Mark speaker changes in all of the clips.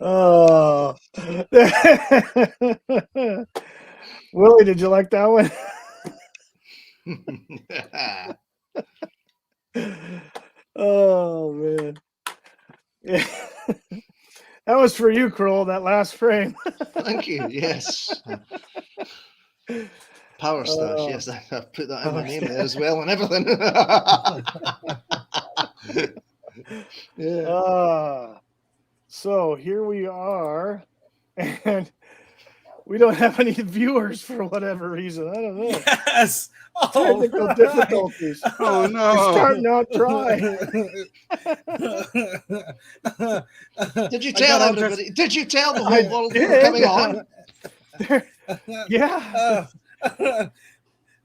Speaker 1: Oh, Willie, did you like that one? Oh man, yeah, that was for you, Crual. That last frame.
Speaker 2: Thank you. Yes. Power Stash. Yes, I've put that in my name there as well and everything.
Speaker 1: Yeah. So here we are, and we don't have any viewers for whatever reason. I don't know.
Speaker 3: Yes.
Speaker 1: Technical difficulties.
Speaker 4: Oh no!
Speaker 1: You're starting out dry.
Speaker 2: Did you tell everybody? Did you tell the whole world you were
Speaker 1: did.
Speaker 2: coming on?
Speaker 1: Yeah.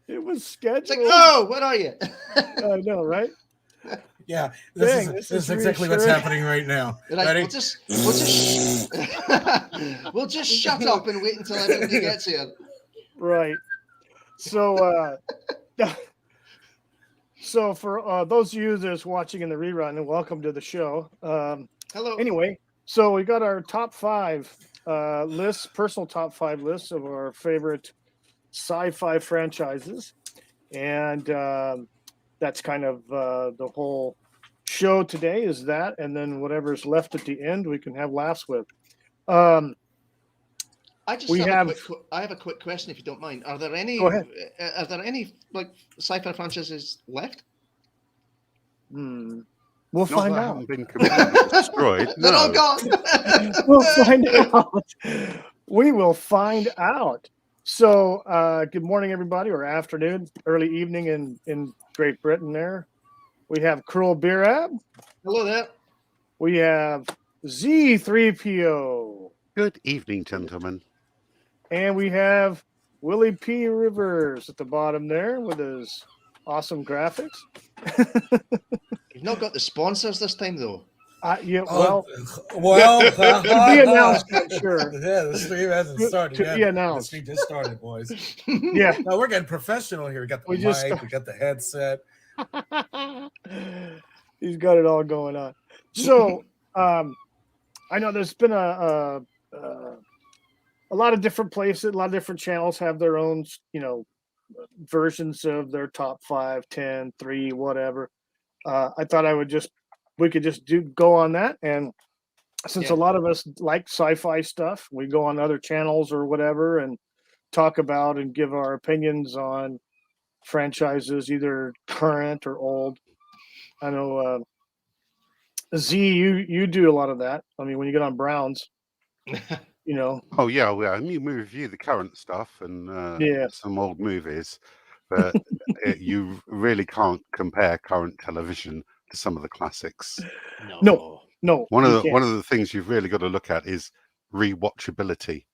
Speaker 1: It was scheduled.
Speaker 2: It's like, oh, where are you?
Speaker 1: I know, right?
Speaker 3: Yeah,
Speaker 1: Dang,
Speaker 3: this is exactly what's
Speaker 1: reassuring.
Speaker 3: happening right now.
Speaker 2: Like,
Speaker 3: Ready?
Speaker 2: we'll just shut up and wait until everybody gets here.
Speaker 1: Right. So, so for those of you that's watching in the rerun, and welcome to the show.
Speaker 2: Hello.
Speaker 1: Anyway, so we got our top 5 lists, personal top 5 lists of our favorite sci-fi franchises, and that's kind of the whole show today is that, and then whatever's left at the end we can have laughs with.
Speaker 2: I have a quick question, if you don't mind. Are there any?
Speaker 1: Go ahead.
Speaker 2: Are there any like sci-fi franchises left?
Speaker 1: We'll
Speaker 4: Not
Speaker 1: find
Speaker 4: that
Speaker 1: out.
Speaker 4: haven't been completely destroyed.
Speaker 2: They're all
Speaker 4: No.
Speaker 2: gone.
Speaker 1: We'll find out. We will find out. So, good morning, everybody, or afternoon, early evening in Great Britain. There, we have Crual Birab.
Speaker 2: Hello there.
Speaker 1: We have Threepio,
Speaker 4: Good evening, gentlemen.
Speaker 1: and we have WillP Rivers at the bottom there with his awesome graphics.
Speaker 2: You've not got the sponsors this time, though.
Speaker 1: Yeah,
Speaker 3: well,
Speaker 1: to be announced, I'm sure.
Speaker 3: Yeah, the stream hasn't started
Speaker 1: To
Speaker 3: yet.
Speaker 1: be announced.
Speaker 3: The stream just started, boys.
Speaker 1: Yeah,
Speaker 3: No, we're getting professional here. We got the
Speaker 1: We
Speaker 3: mic,
Speaker 1: just
Speaker 3: we got the headset.
Speaker 1: he's got it all going on. So, I know there's been a lot of different places, a lot of different channels have their own, versions of their top 5, 10, 3, whatever. I thought we could just go on that, and since a lot of us like sci-fi stuff, we go on other channels or whatever and talk about and give our opinions on franchises, either current or old. I know Z, you do a lot of that. I mean, when you get on Browns,
Speaker 4: Oh yeah, well, I mean, we review the current stuff and
Speaker 1: Yeah.
Speaker 4: some old movies, but you really can't compare current television to some of the classics.
Speaker 1: No.
Speaker 4: One
Speaker 1: you
Speaker 4: of
Speaker 1: can't.
Speaker 4: the things you've really got to look at is rewatchability.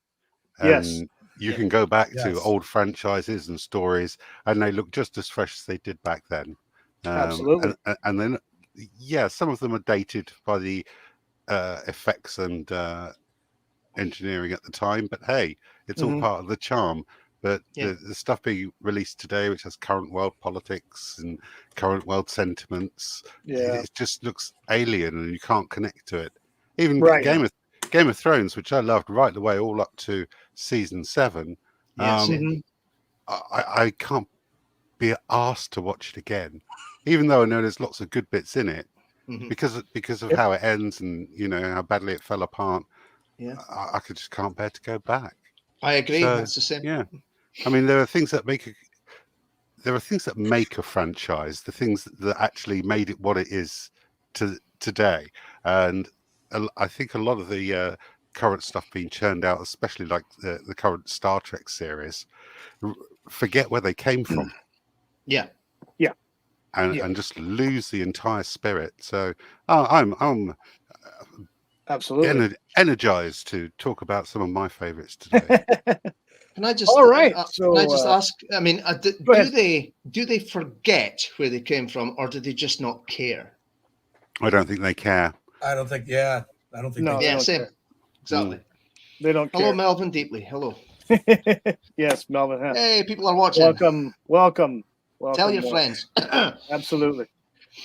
Speaker 1: Yes.
Speaker 4: And you can go back to
Speaker 3: Yes.
Speaker 4: old franchises and stories, and they look just as fresh as they did back then.
Speaker 1: Absolutely.
Speaker 4: And then, yeah, some of them are dated by the effects and engineering at the time, but hey, it's all part of the charm. But the stuff being released today, which has current world politics and current world sentiments, it just looks alien, and you can't connect to it. Even
Speaker 1: Right.
Speaker 4: Game of Thrones, which I loved right the way all up to season 7.
Speaker 2: Yes.
Speaker 4: I can't be asked to watch it again, even though I know there's lots of good bits in it, because of how it ends and how badly it fell apart.
Speaker 2: Yeah,
Speaker 4: I just can't bear to go back.
Speaker 2: I agree.
Speaker 4: So,
Speaker 2: That's the same.
Speaker 4: Yeah, I mean, there are things that make a franchise, the things that actually made it what it is today. And I think a lot of the current stuff being churned out, especially like the current Star Trek series, forget where they came from.
Speaker 2: Yeah.
Speaker 4: And just lose the entire spirit. So I'm
Speaker 1: Absolutely.
Speaker 4: energized to talk about some of my favorites today.
Speaker 2: Can I just?
Speaker 1: All right.
Speaker 2: Can I just ask? I mean,
Speaker 1: go ahead.
Speaker 2: do they forget where they came from, or do they just not care?
Speaker 4: I don't think they care.
Speaker 3: I don't think. Yeah, I don't think.
Speaker 1: No,
Speaker 3: they
Speaker 1: they don't
Speaker 2: Same.
Speaker 1: care.
Speaker 2: Exactly.
Speaker 1: They don't care.
Speaker 2: Hello, Melvin Deeply. Hello.
Speaker 1: Yes, Melvin.
Speaker 2: Hey, people are watching.
Speaker 1: Welcome. Welcome
Speaker 2: Tell your
Speaker 1: back.
Speaker 2: friends.
Speaker 1: Absolutely.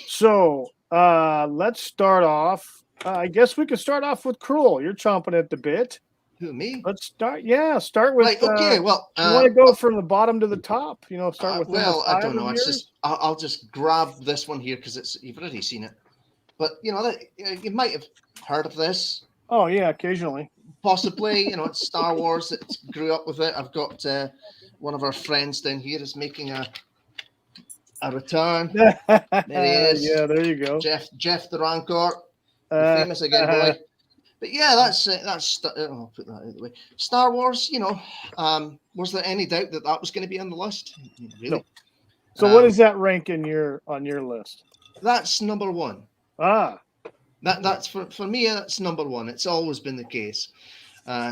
Speaker 1: So let's start off. I guess we could start off with Crual. You're chomping at the bit.
Speaker 2: Who, me?
Speaker 1: Let's start. Yeah, start with.
Speaker 2: Right. Okay. Well,
Speaker 1: you want to go from the bottom to the top? Start with.
Speaker 2: well, I don't know.
Speaker 1: It's just.
Speaker 2: I'll just grab this one here because you've already seen it. But you might have heard of this.
Speaker 1: Oh yeah, occasionally.
Speaker 2: Possibly, it's Star Wars that grew up with it. I've got one of our friends down here is making a return. There he is.
Speaker 1: Yeah, there you go.
Speaker 2: Jeff the Rancor, the famous again boy. But yeah, that's I'll put that out of the way. Star Wars, was there any doubt that was going to be on the list? Really?
Speaker 1: No. So what does that rank on your list?
Speaker 2: That's number one. That's for me. That's number one. It's always been the case.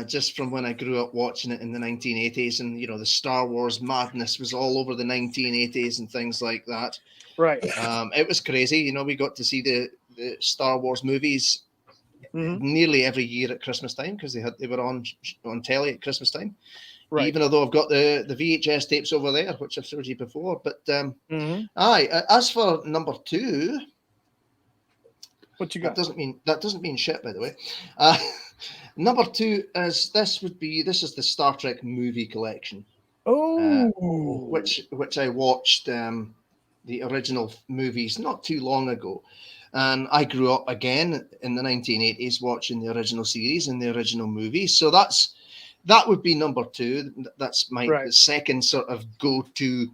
Speaker 2: Just from when I grew up watching it in the 1980s, and the Star Wars madness was all over the 1980s and things like that.
Speaker 1: Right.
Speaker 2: It was crazy. We got to see the Star Wars movies nearly every year at Christmas time because they were on telly at Christmas time. Right. Even although I've got the VHS tapes over there, which I've showed you before. But as for number two,
Speaker 1: what you got?
Speaker 2: That doesn't mean shit, by the way. Number two is this is the Star Trek movie collection.
Speaker 1: Oh,
Speaker 2: which I watched the original movies not too long ago, and I grew up again in the 1980s watching the original series and the original movies. So that would be number two. That's my second sort of go-to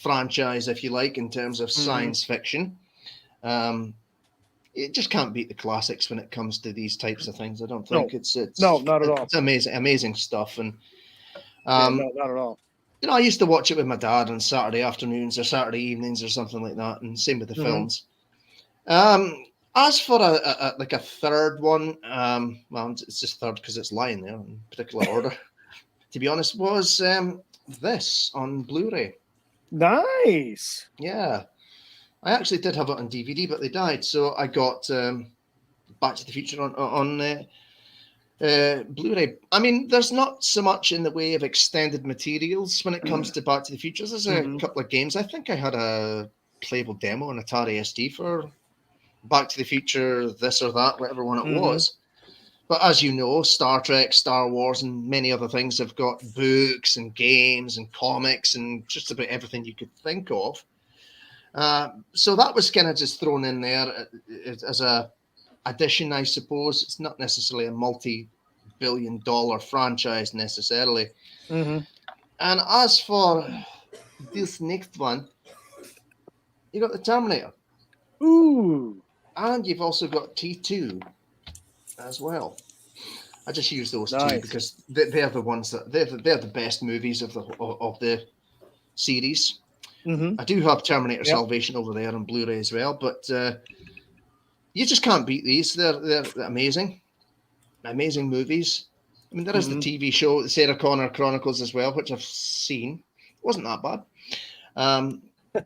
Speaker 2: franchise, if you like, in terms of science fiction. It just can't beat the classics when it comes to these types of things. I don't think it's
Speaker 1: no, not at all.
Speaker 2: It's amazing stuff, and
Speaker 1: no, not at all.
Speaker 2: I used to watch it with my dad on Saturday afternoons or Saturday evenings or something like that, and same with the films. As for a third one, well, it's just third because it's lying there in particular order. To be honest, was this on Blu-ray.
Speaker 1: Nice.
Speaker 2: Yeah. I actually did have it on DVD, but they died. So I got Back to the Future on Blu-ray. I mean, there's not so much in the way of extended materials when it comes to Back to the Future. There's a couple of games. I think I had a playable demo on Atari ST for Back to the Future, this or that, whatever one it was. But as you know, Star Trek, Star Wars, and many other things have got books and games and comics and just about everything you could think of. So that was kind of just thrown in there as a addition, I suppose. It's not necessarily a multi-billion-dollar franchise necessarily. And as for this next one, you got the Terminator.
Speaker 1: Ooh.
Speaker 2: And you've also got T2 as well. I just use those two because they're the ones that they're the best movies of the series. I do have Terminator Salvation over there on Blu-ray as well, but you just can't beat these. They're amazing, amazing movies. I mean, there is the TV show, the Sarah Connor Chronicles as well, which I've seen. It wasn't that bad.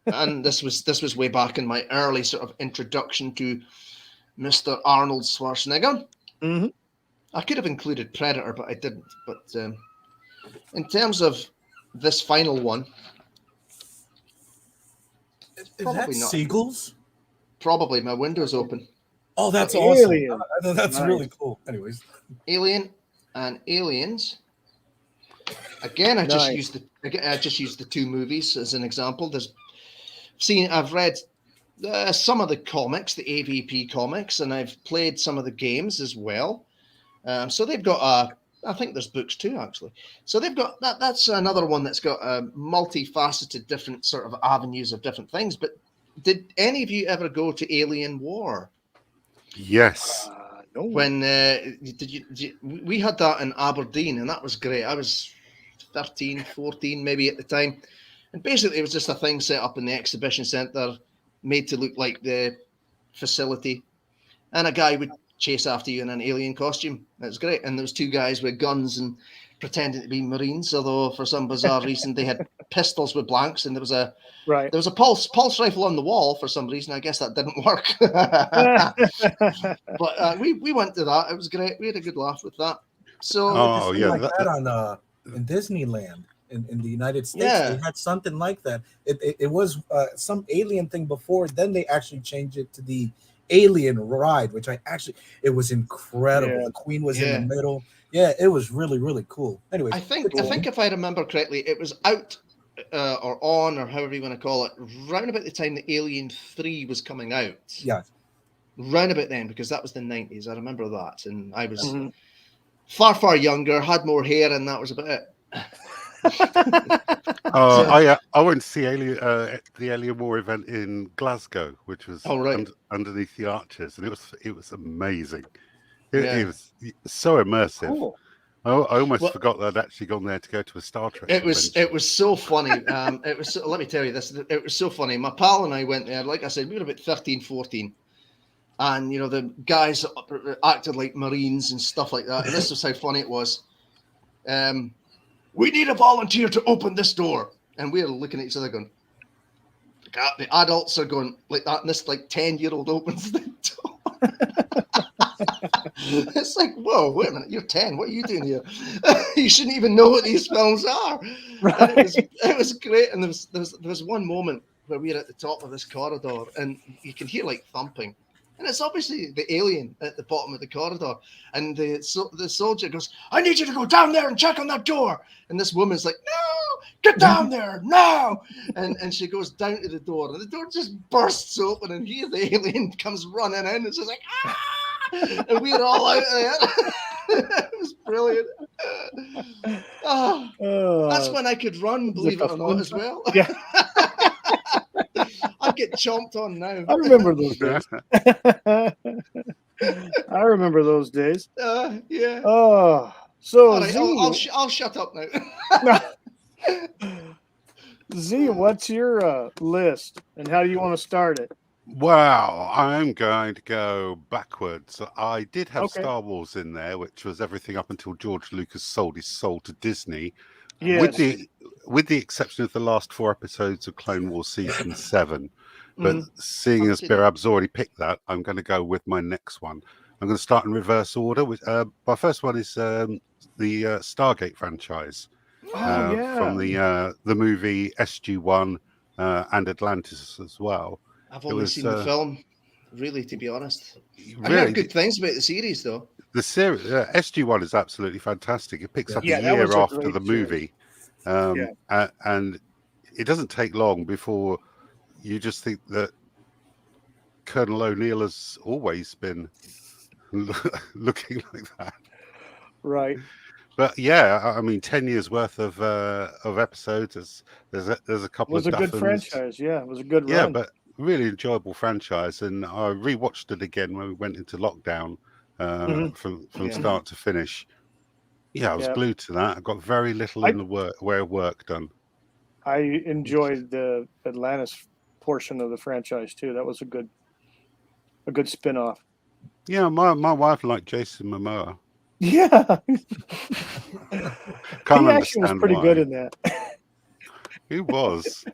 Speaker 2: And this was way back in my early sort of introduction to Mr. Arnold Schwarzenegger. I could have included Predator, but I didn't. But in terms of this final one,
Speaker 3: is that seagulls?
Speaker 2: Probably. My window's open.
Speaker 3: Oh, that's
Speaker 1: Alien.
Speaker 3: awesome. That's really cool. Anyways.
Speaker 2: Alien and Aliens. Again, I just used the two movies as an example. I've read some of the comics, the AVP comics, and I've played some of the games as well. So they've got I think there's books too, actually. So they've got that's another one that's got a multifaceted, different sort of avenues of different things. But did any of you ever go to Alien War?
Speaker 4: Yes.
Speaker 1: No.
Speaker 2: When we had that in Aberdeen, and that was great. I was 13, 14 maybe at the time. And basically it was just a thing set up in the exhibition centre, made to look like the facility. And a guy would chase after you in an alien costume. It was great. And there was two guys with guns and pretending to be Marines, although for some bizarre reason they had pistols with blanks, and there was a pulse rifle on the wall for some reason. I guess that didn't work. But we went to that. It was great. We had a good laugh with that. So
Speaker 3: like that on in Disneyland. in the United States.
Speaker 2: Yeah.
Speaker 3: They had something like that. It was some alien thing before. Then they actually changed it to the Alien Ride, which it was incredible.
Speaker 1: Yeah.
Speaker 3: The Queen was in
Speaker 2: Yeah.
Speaker 3: the middle. Yeah, it was really, really cool. Anyways,
Speaker 2: I think if I remember correctly, it was out or on, or however you want to call it, round about the time the Alien 3 was coming out.
Speaker 3: yeah.
Speaker 2: Round about then, because that was the 90s. I remember that. And I was
Speaker 1: Mhm.
Speaker 2: far, far younger, had more hair, and that was about it.
Speaker 4: I went to see the Alien War event in Glasgow, which was underneath the Arches, and it was amazing. It was so immersive.
Speaker 1: Cool.
Speaker 4: I almost forgot that I'd actually gone there to go to a Star Trek.
Speaker 2: It was so funny. Let me tell you this. It was so funny. My pal and I went there. Like I said, we were about 13, 14. And, the guys acted like Marines and stuff like that. And this was how funny it was. We need a volunteer to open this door. And we're looking at each other going, the adults are going like that. And this 10-year-old opens the door. It's like, whoa, wait a minute, you're 10. What are you doing here? You shouldn't even know what these films are.
Speaker 1: Right.
Speaker 2: And it was great. And there was one moment where we were at the top of this corridor and you can hear thumping. And it's obviously the alien at the bottom of the corridor. And the soldier goes, I need you to go down there and check on that door. And this woman's like, no, get down there now. And she goes down to the door. And the door just bursts open. And here the alien comes running in. It's just like, ah! And we're all out there. It was brilliant. That's when I could run, believe it or not, as well.
Speaker 1: Yeah.
Speaker 2: I'd get chomped on now.
Speaker 1: I remember those days. I remember those days.
Speaker 2: Yeah.
Speaker 1: Oh, so
Speaker 2: All right,
Speaker 1: Z,
Speaker 2: I'll shut up now.
Speaker 1: Z, what's your list, and how do you want to start it?
Speaker 4: Well, I'm going to go backwards. I did have
Speaker 1: Okay.
Speaker 4: Star Wars in there, which was everything up until George Lucas sold his soul to Disney.
Speaker 1: Yes.
Speaker 4: With the exception of the last 4 episodes of Clone Wars season 7. But seeing as Birab's already picked that, I'm going to go with my next one. I'm going to start in reverse order. My first one is the Stargate franchise. From the movie SG-1 and Atlantis as well.
Speaker 2: I've only seen the film, really, to be honest.
Speaker 4: Really,
Speaker 2: I heard good things about the series, though.
Speaker 4: The series SG-1 is absolutely fantastic. It picks up a year after the movie. And it doesn't take long before you just think that Colonel O'Neill has always been looking like that.
Speaker 1: Right.
Speaker 4: But yeah, I mean, 10 years worth of episodes. There's a couple of.
Speaker 1: It was a good franchise. Yeah, it was a good run.
Speaker 4: Yeah, but really enjoyable franchise, and I rewatched it again when we went into lockdown from start to finish. Yeah, I was glued to that. I got very little in the way of work done.
Speaker 1: I enjoyed the Atlantis portion of the franchise too. That was a good spin-off.
Speaker 4: Yeah, my wife liked Jason Momoa.
Speaker 1: Yeah. He actually was pretty good in that.
Speaker 4: He was.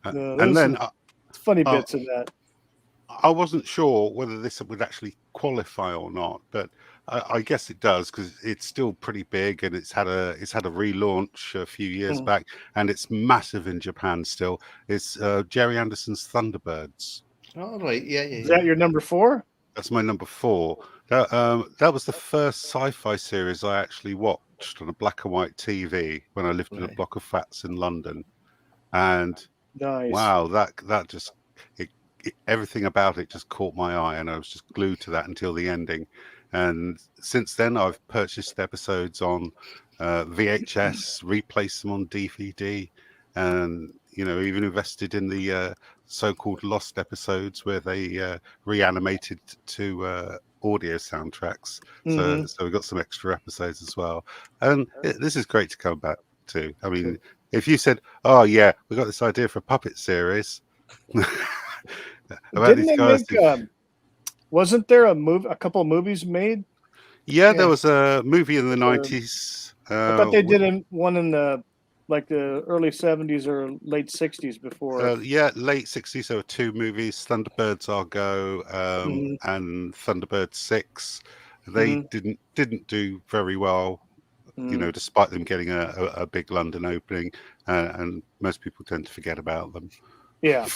Speaker 1: And then funny bits in that.
Speaker 4: I wasn't sure whether this would actually qualify or not, but I guess it does because it's still pretty big and it's had a relaunch a few years back, and it's massive in Japan still. It's Gerry Anderson's Thunderbirds.
Speaker 2: Oh, right, yeah.
Speaker 1: Is that your number 4?
Speaker 4: That's my number 4. That was the first sci-fi series I actually watched on a black and white TV when I lived in a block of flats in London, and wow, that just everything about it just caught my eye, and I was just glued to that until the ending. And since then, I've purchased episodes on VHS, replaced them on DVD, and even invested in the so-called lost episodes where they reanimated to audio soundtracks. So we got some extra episodes as well. And this is great to come back to. I mean, if you said, "Oh yeah, we got this idea for a puppet series," about these guys.
Speaker 1: Wasn't there a couple of movies made?
Speaker 4: Yeah, there was a movie in the 90s.
Speaker 1: I thought they did one in the early 70s or late 60s before.
Speaker 4: Late 60s. There were 2 movies: Thunderbirds Argo and Thunderbirds 6. They didn't do very well you know, despite them getting a big London opening, and most people tend to forget about them.
Speaker 1: Yeah.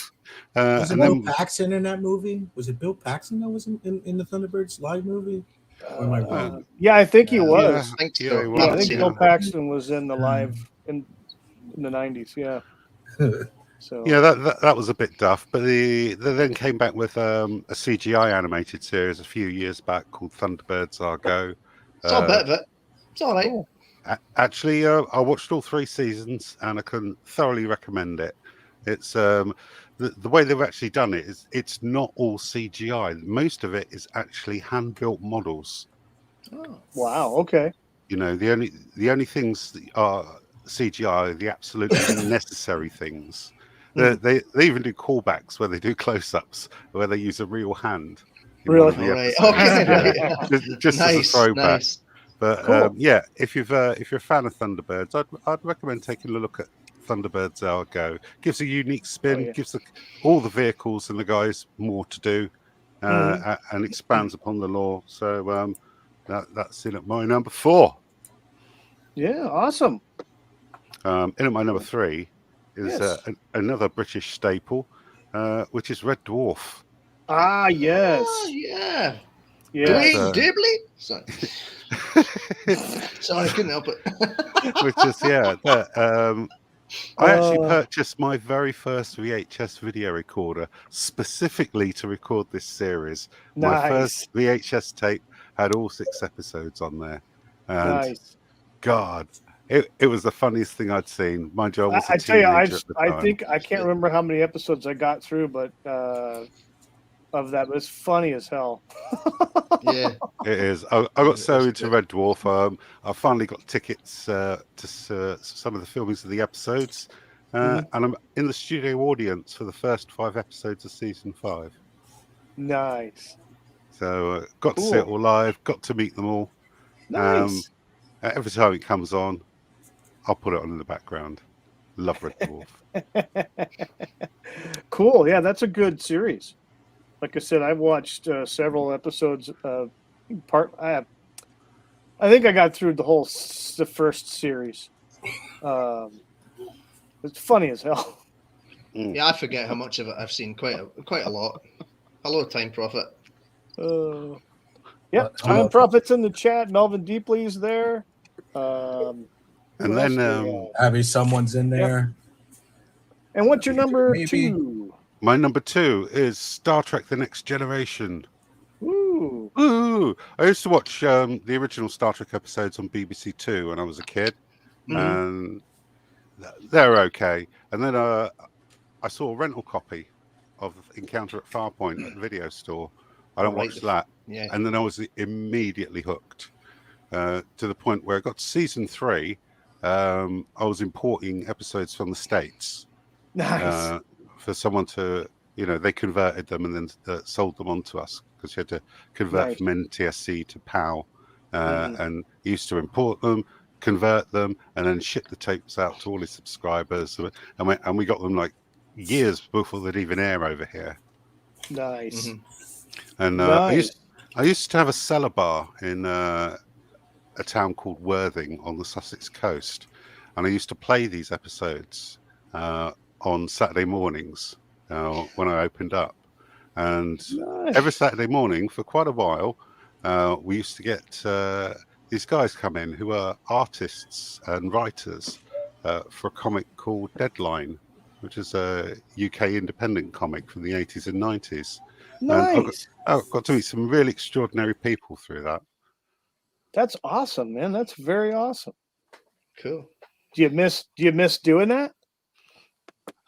Speaker 3: Was it
Speaker 4: And
Speaker 3: Bill
Speaker 4: then
Speaker 3: Paxton in that movie? Was it Bill Paxton that was in the Thunderbirds live movie? Or am I wrong?
Speaker 1: Yeah, I think he
Speaker 2: Yeah,
Speaker 1: was.
Speaker 2: I think
Speaker 4: yeah,
Speaker 2: so.
Speaker 4: he
Speaker 2: I
Speaker 1: Yeah, I
Speaker 2: haven't
Speaker 4: was,
Speaker 1: think
Speaker 2: seen
Speaker 1: Bill
Speaker 2: it.
Speaker 1: Paxton was in the live in the 90s. Yeah. So
Speaker 4: yeah, that was a bit duff, but they then came back with a CGI animated series a few years back called Thunderbirds Are Go.
Speaker 2: Saw a bit of it. It's all right.
Speaker 1: cool.
Speaker 4: Actually, I watched all 3 seasons and I can thoroughly recommend it. It's the way they've actually done it is it's not all CGI. Most of it is actually hand-built models.
Speaker 2: Oh.
Speaker 1: Wow. Okay.
Speaker 4: You know, the only things that are CGI are the absolutely necessary things. They even do callbacks where they do close-ups where they use a real hand in one of
Speaker 1: Really?
Speaker 4: the
Speaker 2: All right.
Speaker 4: episodes.
Speaker 2: Okay.
Speaker 4: Yeah.
Speaker 2: Right.
Speaker 4: Just as a
Speaker 2: Nice.
Speaker 4: throwback.
Speaker 2: Nice.
Speaker 4: But
Speaker 1: Cool.
Speaker 4: yeah, if you're a fan of Thunderbirds, I'd recommend taking a look at Thunderbirds Are Go. Gives a unique spin,
Speaker 1: yeah.
Speaker 4: gives all the vehicles and the guys more to do, and expands upon the lore. So that's in at my number 4.
Speaker 1: Yeah. Awesome.
Speaker 4: In at my number 3 is
Speaker 1: Yes.
Speaker 4: another British staple, which is Red Dwarf.
Speaker 1: Ah, yes.
Speaker 2: Oh, yeah.
Speaker 1: Yes.
Speaker 2: Dwayne Dibley. Sorry. Sorry, I couldn't help it.
Speaker 4: Which is I actually purchased my very first VHS video recorder specifically to record this series. My
Speaker 1: Nice.
Speaker 4: first VHS tape had all 6 episodes on there, and
Speaker 1: Nice.
Speaker 4: God, it was the funniest thing I'd seen. Mind you, I was a
Speaker 1: I tell you,
Speaker 4: teenager at the
Speaker 1: I
Speaker 4: time.
Speaker 1: think I can't remember how many episodes I got through, but of that, but it's funny as hell.
Speaker 2: Yeah.
Speaker 4: It is. I got so into Red Dwarf. I finally got tickets to some of the filmings of the episodes, and I'm in the studio audience for the first 5 episodes of season 5.
Speaker 1: Nice.
Speaker 4: So got to see it all live. Got to meet them all.
Speaker 1: Nice.
Speaker 4: Every time it comes on, I'll put it on in the background. Love Red Dwarf.
Speaker 1: Cool. Yeah, that's a good series. Like I said, I've watched several episodes. I think I got through the first series. It's funny as hell.
Speaker 2: Yeah, I forget how much of it I've seen. Quite a lot. Hello, Time Prophet.
Speaker 1: Yep, Time Prophet's in the chat. Melvin Deeply's there.
Speaker 4: And then
Speaker 3: Abby, someone's in there.
Speaker 1: And what's your number
Speaker 3: Maybe.
Speaker 1: 2?
Speaker 4: My number 2 is Star Trek: The Next Generation.
Speaker 1: Ooh.
Speaker 4: Ooh. I used to watch the original Star Trek episodes on BBC Two when I was a kid, and they're okay. And then I saw a rental copy of Encounter at Farpoint at the video store. I don't watch that.
Speaker 2: Yeah.
Speaker 4: And then I was immediately hooked to the point where I got to season 3. I was importing episodes from the States.
Speaker 1: Nice.
Speaker 4: For someone to, they converted them and then sold them on to us because you had to convert from NTSC to PAL, and he used to import them, convert them, and then ship the tapes out to all his subscribers. And we got them like years before they'd even air over here.
Speaker 1: Nice.
Speaker 4: And I used to have a cellar bar in a town called Worthing on the Sussex coast, and I used to play these episodes on Saturday mornings when I opened up. And every Saturday morning for quite a while, we used to get these guys come in who are artists and writers for a comic called Deadline, which is a UK independent comic from the 80s and 90s.
Speaker 1: Nice.
Speaker 4: And I got to meet some really extraordinary people through that.
Speaker 1: That's awesome, man. That's very awesome.
Speaker 2: Cool.
Speaker 1: Do you miss doing that?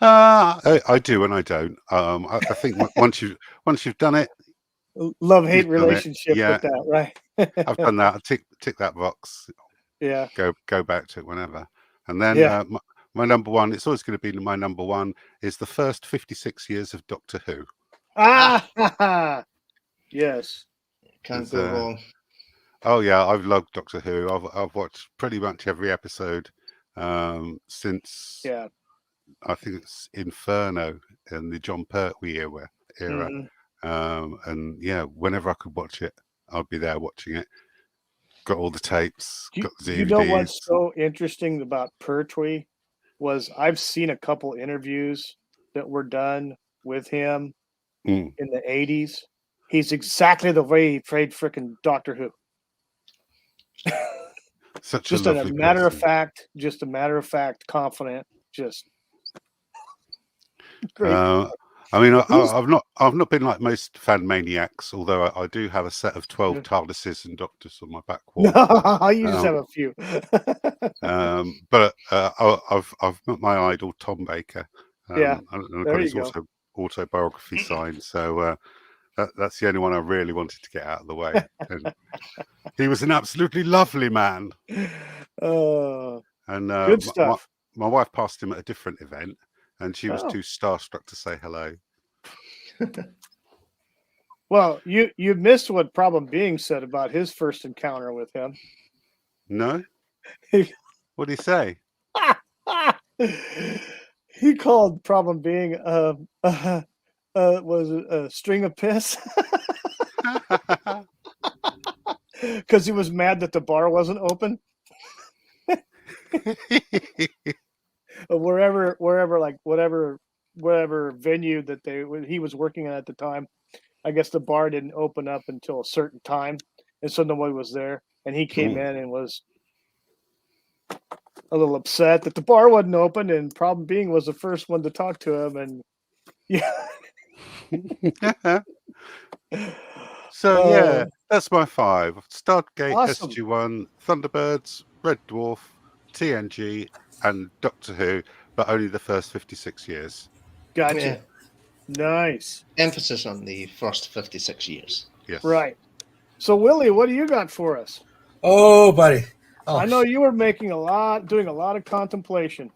Speaker 4: I do and I don't. I think once you've done it,
Speaker 1: love-hate relationship with that, right?
Speaker 4: I've done that. I tick that box.
Speaker 1: Yeah.
Speaker 4: Go back to it whenever. And then my number 1, it's always going to be my number 1, is the first 56 years of Doctor Who.
Speaker 1: Yes.
Speaker 2: Can't go wrong.
Speaker 4: Oh yeah, I've loved Doctor Who. I've watched pretty much every episode since.
Speaker 1: Yeah.
Speaker 4: I think it's Inferno in the John Pertwee era. And yeah, whenever I could watch it, I'd be there watching it. got all the tapes. Got the DVDs.
Speaker 1: You know what's so interesting about Pertwee was I've seen a couple interviews that were done with him in the 80s. He's exactly the way he played freaking Doctor Who.
Speaker 4: Such
Speaker 1: just
Speaker 4: a lovely
Speaker 1: matter
Speaker 4: person.
Speaker 1: of fact, confident, just great.
Speaker 4: I mean, I've not been like most fan maniacs, although I do have a set of 12 TARDISes and Doctors on my back wall.
Speaker 1: No, you just have a few.
Speaker 4: But I've met my idol Tom Baker.
Speaker 1: Yeah,
Speaker 4: and I've got his autobiography signed, so that's the only one I really wanted to get out of the way. And he was an absolutely lovely man. And
Speaker 1: good stuff.
Speaker 4: My wife passed him at a different event, and she was too starstruck to say hello.
Speaker 1: Well, you missed what Problem Being said about his first encounter with him.
Speaker 4: No? What did he say?
Speaker 1: He called Problem Being was a string of piss because he was mad that the bar wasn't open. wherever venue that he was working at the time, I guess the bar didn't open up until a certain time, and so nobody was there. And he came in and was a little upset that the bar wasn't open, and Problem Being was the first one to talk to him. And yeah.
Speaker 4: So yeah, that's my 5. Stargate,
Speaker 1: awesome.
Speaker 4: SG-1, Thunderbirds, Red Dwarf, TNG, and Doctor Who, but only the first 56 years.
Speaker 1: Gotcha.
Speaker 2: Yeah.
Speaker 1: Nice.
Speaker 2: Emphasis on the first 56 years.
Speaker 4: Yes.
Speaker 1: Right. So Willie, what do you got for us?
Speaker 3: Oh, buddy. Oh,
Speaker 1: I know you were doing a lot of contemplation.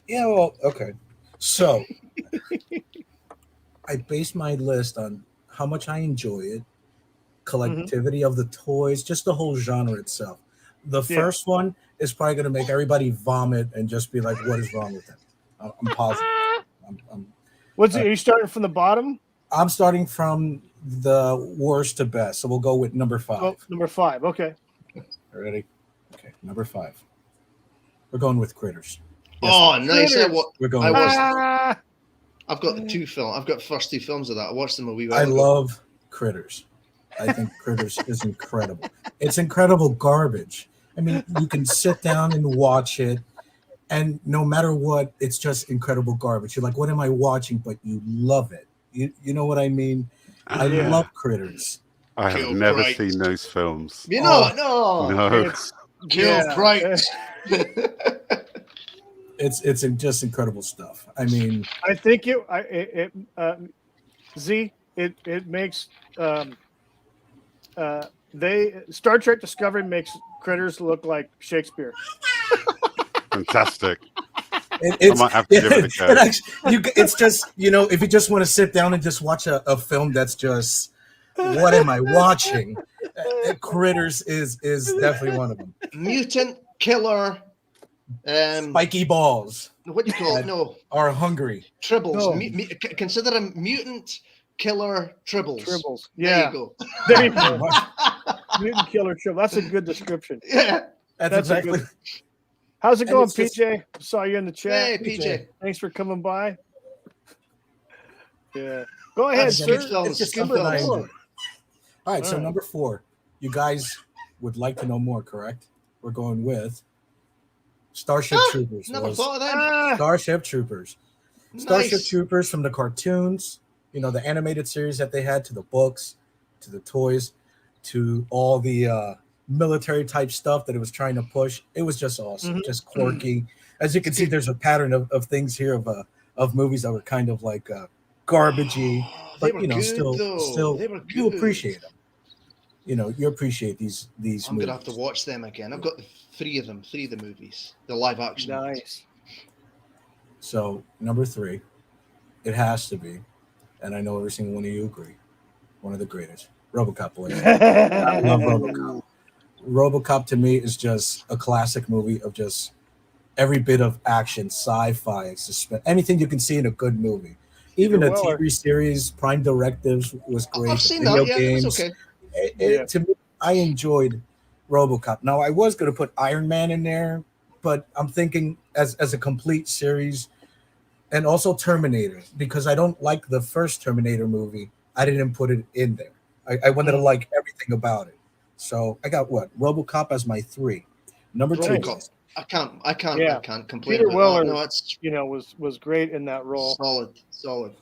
Speaker 3: Yeah, well, okay. So I based my list on how much I enjoy it, collectivity of the toys, just the whole genre itself. The first one is probably going to make everybody vomit and just be like, what is wrong with him? I'm positive.
Speaker 1: Are you starting from the bottom?
Speaker 3: I'm starting from the worst to best. So we'll go with number 5.
Speaker 1: Oh, number 5. Okay.
Speaker 3: Ready? Okay. Number 5. We're going with Critters.
Speaker 2: Yes, nice.
Speaker 3: We're going.
Speaker 2: I've got the 2 films. I've got the first 2 films of that. I watched them a wee while ago.
Speaker 3: I love Critters. I think Critters is incredible. It's incredible garbage. I mean, you can sit down and watch it, and no matter what, it's just incredible garbage. You're like, what am I watching? But you love it. You know what I mean? I love Critters.
Speaker 4: I have never seen those films.
Speaker 2: You know, no. Kill Bright.
Speaker 3: It's just incredible stuff. I mean,
Speaker 1: I think it makes Star Trek Discovery makes Critters look like Shakespeare.
Speaker 4: Fantastic.
Speaker 3: I might have to give it a go. It's just, if you just want to sit down and just watch a film that's just, what am I watching? Critters is definitely one of them.
Speaker 2: Mutant killer.
Speaker 3: Spiky balls.
Speaker 2: What do you call it? No.
Speaker 3: Are hungry.
Speaker 2: Tribbles. No. Consider them mutant killer tribbles.
Speaker 1: Tribbles. Yeah.
Speaker 2: There you go.
Speaker 1: There you go. Mutant killer tribble. That's a good description.
Speaker 2: Yeah.
Speaker 3: That's exactly.
Speaker 1: How's it going, PJ? Saw you in the chat.
Speaker 2: Hey, PJ.
Speaker 1: Thanks for coming by. Yeah. Go ahead, sir.
Speaker 3: It's just something I enjoy. All right, so number 4. You guys would like to know more, correct? We're going with Starship Troopers.
Speaker 2: Never thought of that.
Speaker 3: Starship Troopers.
Speaker 2: Nice.
Speaker 3: Starship Troopers, from the cartoons, the animated series that they had, to the books, to the toys, to all the military type stuff that it was trying to push. It was just awesome, just quirky. As you can see, there's a pattern of things here of movies that were kind of like garbagey, but still you appreciate them. You appreciate these movies.
Speaker 2: I'm gonna have to watch them again. I've got 3 of them, 3 of the movies, the live action.
Speaker 1: Nice.
Speaker 3: So number 3, it has to be, and I know every single one of you agree, one of the greatest, Robocop boys. I love Robocop. Robocop to me is just a classic movie of just every bit of action, sci-fi, suspense, anything you can see in a good movie. Even the TV series, Prime Directives, was great.
Speaker 2: I've seen that. Yeah, it was okay.
Speaker 3: To me, I enjoyed RoboCop. Now I was going to put Iron Man in there, but I'm thinking as a complete series, and also Terminator, because I don't like the first Terminator movie. I didn't put it in there. I wanted to like everything about it. So I got what? RoboCop as my 3. Number 2.
Speaker 2: RoboCop. I can't complain
Speaker 1: Peter
Speaker 2: about
Speaker 1: Weller,
Speaker 2: that. No, it's
Speaker 1: was great in that role.
Speaker 2: solid.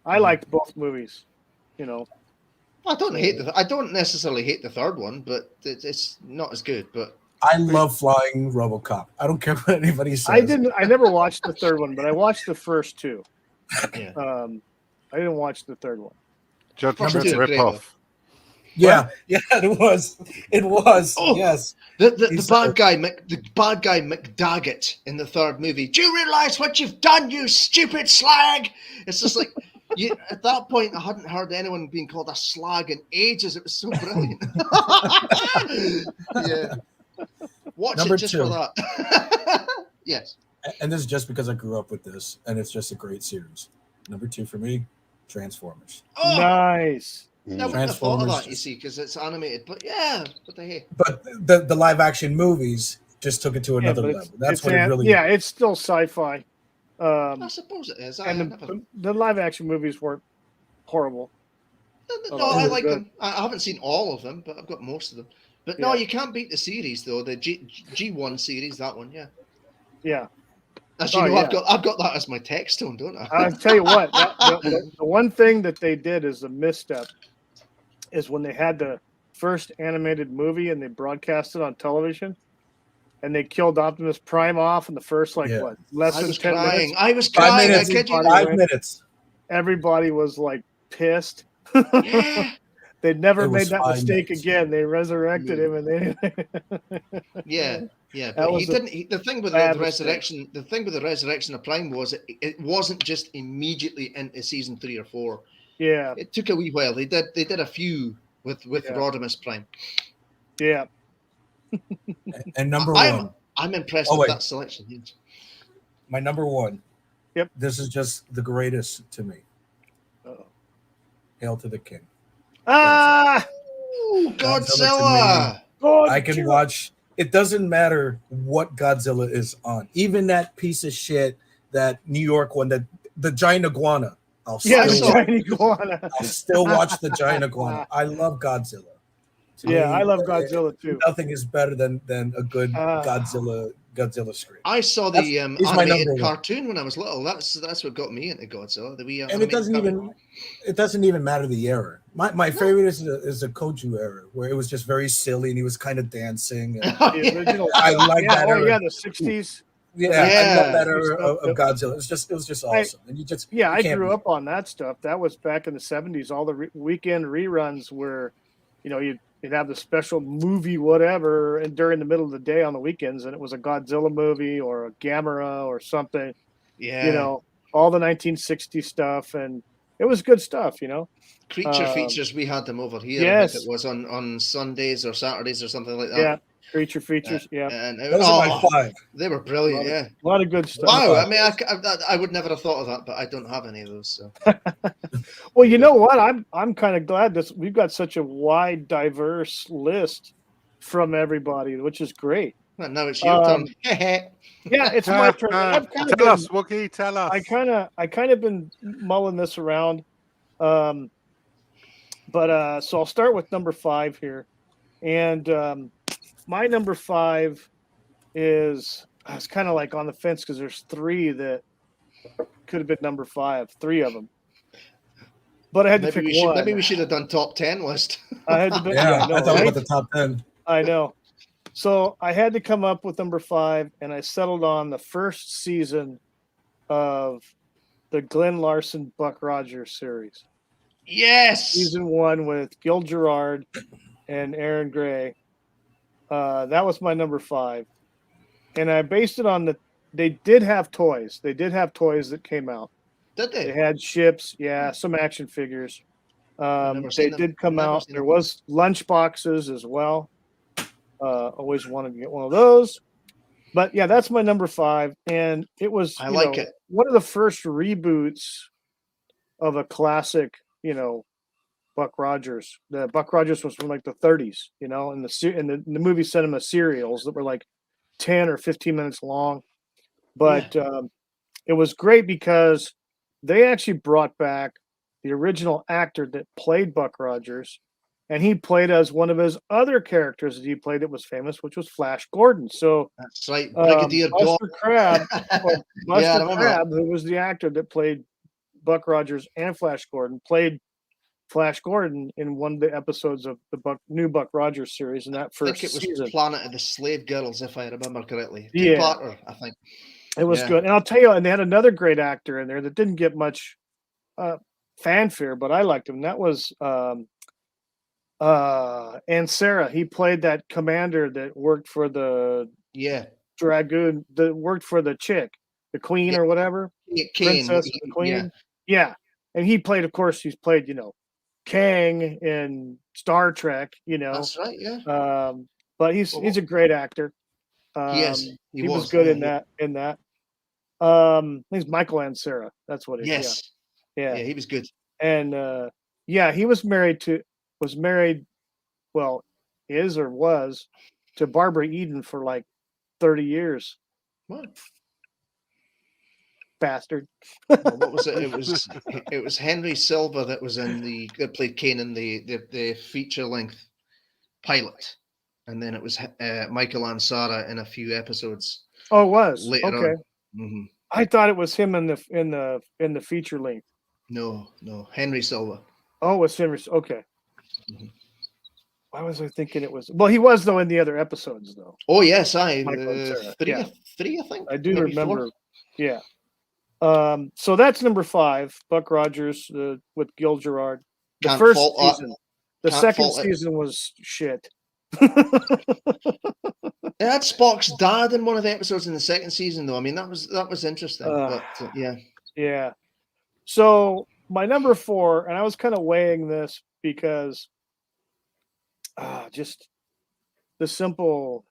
Speaker 1: I liked both movies.
Speaker 2: I don't necessarily hate the third one, but it's not as good. But
Speaker 3: I love flying RoboCop. I don't care what anybody says.
Speaker 1: I never watched the third one, but I watched the first 2.
Speaker 2: Yeah.
Speaker 1: I didn't watch the third one.
Speaker 4: Judgment rip-off.
Speaker 3: Yeah, it was.
Speaker 2: Oh,
Speaker 3: yes.
Speaker 2: The bad guy McDaggett in the third movie. Do you realise what you've done, you stupid slag? It's just like at that point I hadn't heard anyone being called a slag in ages. It was so brilliant. Yeah. Watch
Speaker 3: Number
Speaker 2: it just
Speaker 3: 2.
Speaker 2: for that. Yes.
Speaker 3: And this is just because I grew up with this, and it's just a great series. Number 2 for me, Transformers.
Speaker 2: Oh,
Speaker 1: nice.
Speaker 2: I wouldn't have thought of that, you see, because it's animated. But yeah, what the heck?
Speaker 3: But the live action movies just took it to another level. That's what it really.
Speaker 1: Yeah, it's still sci-fi.
Speaker 2: I suppose it is.
Speaker 1: The live action movies weren't horrible.
Speaker 2: No, I like them. I haven't seen all of them, but I've got most of them. But no, you can't beat the series though. The G1 series, that one, yeah.
Speaker 1: Yeah.
Speaker 2: As you know, I've got that as my text tone, don't I?
Speaker 1: I'll tell you what. The one thing that they did is a misstep. Is when they had the first animated movie and they broadcast it on television, and they killed Optimus Prime off in the first less than 10 minutes.
Speaker 2: I was crying.
Speaker 3: 5 minutes.
Speaker 1: Everybody was like pissed.
Speaker 2: Yeah.
Speaker 1: They'd never made that mistake again. They resurrected him, and they.
Speaker 2: Yeah, but he didn't. The thing with the resurrection, of Prime was it wasn't just immediately into season 3 or 4.
Speaker 1: Yeah,
Speaker 2: it took a wee while. They did a few with Rodimus Prime.
Speaker 1: Yeah.
Speaker 3: And number 1,
Speaker 2: I'm impressed with that selection.
Speaker 3: My number 1.
Speaker 1: Yep.
Speaker 3: This is just the greatest to me. Hail to the King.
Speaker 2: Godzilla!
Speaker 3: I can watch. It doesn't matter what Godzilla is on. Even that piece of shit, that New York one, the giant iguana. I'll still watch the giant iguana. I love Godzilla.
Speaker 1: I love Godzilla too.
Speaker 3: Nothing is better than a good Godzilla script.
Speaker 2: I saw the animated cartoon when I was little. That's what got me into Godzilla.
Speaker 3: And it doesn't even matter the era. My favorite is the Koju era, where it was just very silly and he was kind of dancing.
Speaker 1: The original,
Speaker 3: I like that era.
Speaker 1: Yeah, the 60s.
Speaker 3: Yeah, I love that era of Godzilla. It was just awesome.
Speaker 1: I grew up on that stuff. That was back in the 70s. All the weekend reruns were, you'd have the special movie whatever, and during the middle of the day on the weekends, and it was a Godzilla movie or a Gamera or something.
Speaker 2: Yeah,
Speaker 1: all the 1960 stuff, and it was good stuff.
Speaker 2: Creature features. We had them over here.
Speaker 1: Yes,
Speaker 2: I think it was on Sundays or Saturdays or something like that.
Speaker 1: Yeah. Creature features,
Speaker 2: and
Speaker 3: those are my 5.
Speaker 2: They were brilliant,
Speaker 1: a lot of good stuff.
Speaker 2: Wow, I mean, I would never have thought of that, but I don't have any of those. So,
Speaker 1: well, you know what? I'm kind of glad that we've got such a wide, diverse list from everybody, which is great.
Speaker 2: Well, now it's your turn.
Speaker 1: Yeah, it's my turn.
Speaker 4: Tell us, Wookie. Tell us.
Speaker 1: I kind of been mulling this around, but so I'll start with number 5 here, and. My number 5 is I was kind of like on the fence because there's 3 that could have been number 5, 3 of them. But I had to pick one.
Speaker 2: Maybe we should have done top 10 list.
Speaker 1: I had to pick,
Speaker 3: I thought about the top 10.
Speaker 1: I know. So I had to come up with number 5, and I settled on the first season of the Glenn Larson Buck Rogers series.
Speaker 2: Yes.
Speaker 1: Season 1 with Gil Gerard and Aaron Gray. That was my number 5, and I based it on they did have toys. They did have toys that came out.
Speaker 2: Did they?
Speaker 1: They had ships, some action figures. They did come out. There was lunch boxes as well. Always wanted to get one of those. But yeah, that's my number 5, and it was one of the first reboots of a classic, Buck Rogers. The Buck Rogers was from like the 30s, in the movie cinema serials that were like 10 or 15 minutes long. But it was great because they actually brought back the original actor that played Buck Rogers, and he played as one of his other characters that he played that was famous, which was Flash Gordon. So
Speaker 2: that's right, Brigadier
Speaker 1: Buster Crabbe,
Speaker 2: Buster
Speaker 1: Crabbe, who was the actor that played Buck Rogers and Flash Gordon, played Flash Gordon in one of the episodes of the new Buck Rogers series in that first
Speaker 2: season. It was
Speaker 1: season.
Speaker 2: Planet of the Slave Girls, if I remember correctly.
Speaker 1: Yeah.
Speaker 2: Two-parter, I think.
Speaker 1: It was good. And I'll tell you, and they had another great actor in there that didn't get much fanfare, but I liked him. That was and Sarah. He played that commander that worked for the Dragoon, that worked for the chick, the queen or whatever. Princess the Queen. Yeah. And he played, of course, he's played, Kang in Star Trek,
Speaker 2: That's right, yeah.
Speaker 1: But he's a great actor. He was good in that. He's Michael and Sarah. That's what it is.
Speaker 2: Yes.
Speaker 1: Yeah,
Speaker 2: he was good.
Speaker 1: And he was married, to Barbara Eden for like 30 years.
Speaker 2: What?
Speaker 1: Bastard.
Speaker 2: Well, what was it? It was Henry Silva that played Kane in the feature length pilot, and then it was Michael Ansara in a few episodes.
Speaker 1: Oh, it was
Speaker 2: later
Speaker 1: okay.
Speaker 2: On. Mm-hmm.
Speaker 1: I thought it was him in the feature length.
Speaker 2: No, Henry Silva.
Speaker 1: Oh, it was Henry. Okay.
Speaker 2: Mm-hmm.
Speaker 1: Why was I thinking it was? Well, he was though in the other episodes though.
Speaker 2: Oh yes, three, I think.
Speaker 1: I do remember. 4. Yeah. So that's number 5, Buck Rogers with Gil Gerard. The first season. The second season was shit.
Speaker 2: It had Spock's dad in one of the episodes in the second season, though. I mean, that was interesting.
Speaker 1: Yeah. So my number 4, and I was kind of weighing this because just the simple,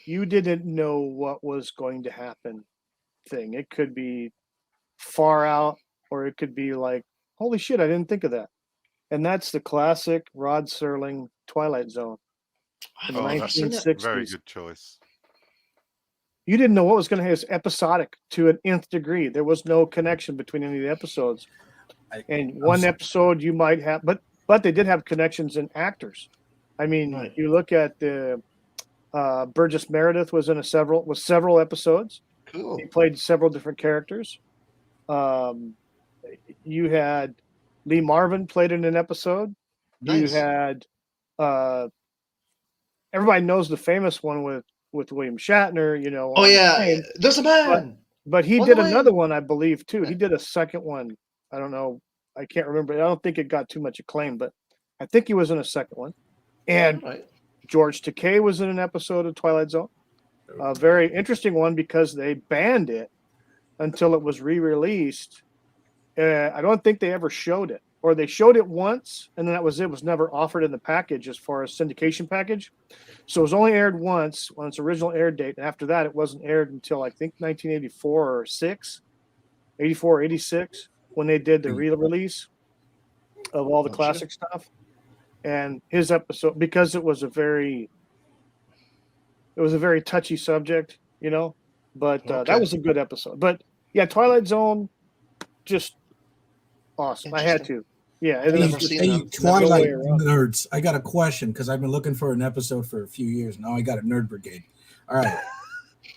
Speaker 1: you didn't know what was going to happen thing. It could be far out, or it could be like, holy shit, I didn't think of that. And that's the classic Rod Serling Twilight Zone in the 1960s.
Speaker 4: Very good choice.
Speaker 1: You didn't know what was going to happen. It's episodic to an nth degree. There was no connection between any of the episodes. Episode you might have, but they did have connections in actors. I mean, You look at the Burgess Meredith was in several episodes.
Speaker 2: Cool.
Speaker 1: He played several different characters. You had Lee Marvin played in an episode.
Speaker 2: Nice.
Speaker 1: You had everybody knows the famous one with William Shatner.
Speaker 2: Oh yeah, there's a man.
Speaker 1: But he did another one, I believe, too. He did a second one. I don't know. I can't remember. I don't think it got too much acclaim, but I think he was in a second one. And George Takei was in an episode of Twilight Zone. A very interesting one because they banned it until it was re-released. I don't think they ever showed it, or they showed it once, and then that was it. It was never offered in the package as far as syndication package. So it was only aired once on its original air date, and after that, it wasn't aired until I think 1984 or 84, 86, when they did the re-release of all the classic stuff. And his episode, because it was a very touchy subject, but that was a good episode. But yeah, Twilight Zone, just awesome. I had to. Yeah.
Speaker 3: Hey, Twilight nerds, I got a question because I've been looking for an episode for a few years. Now I got a nerd brigade. All right.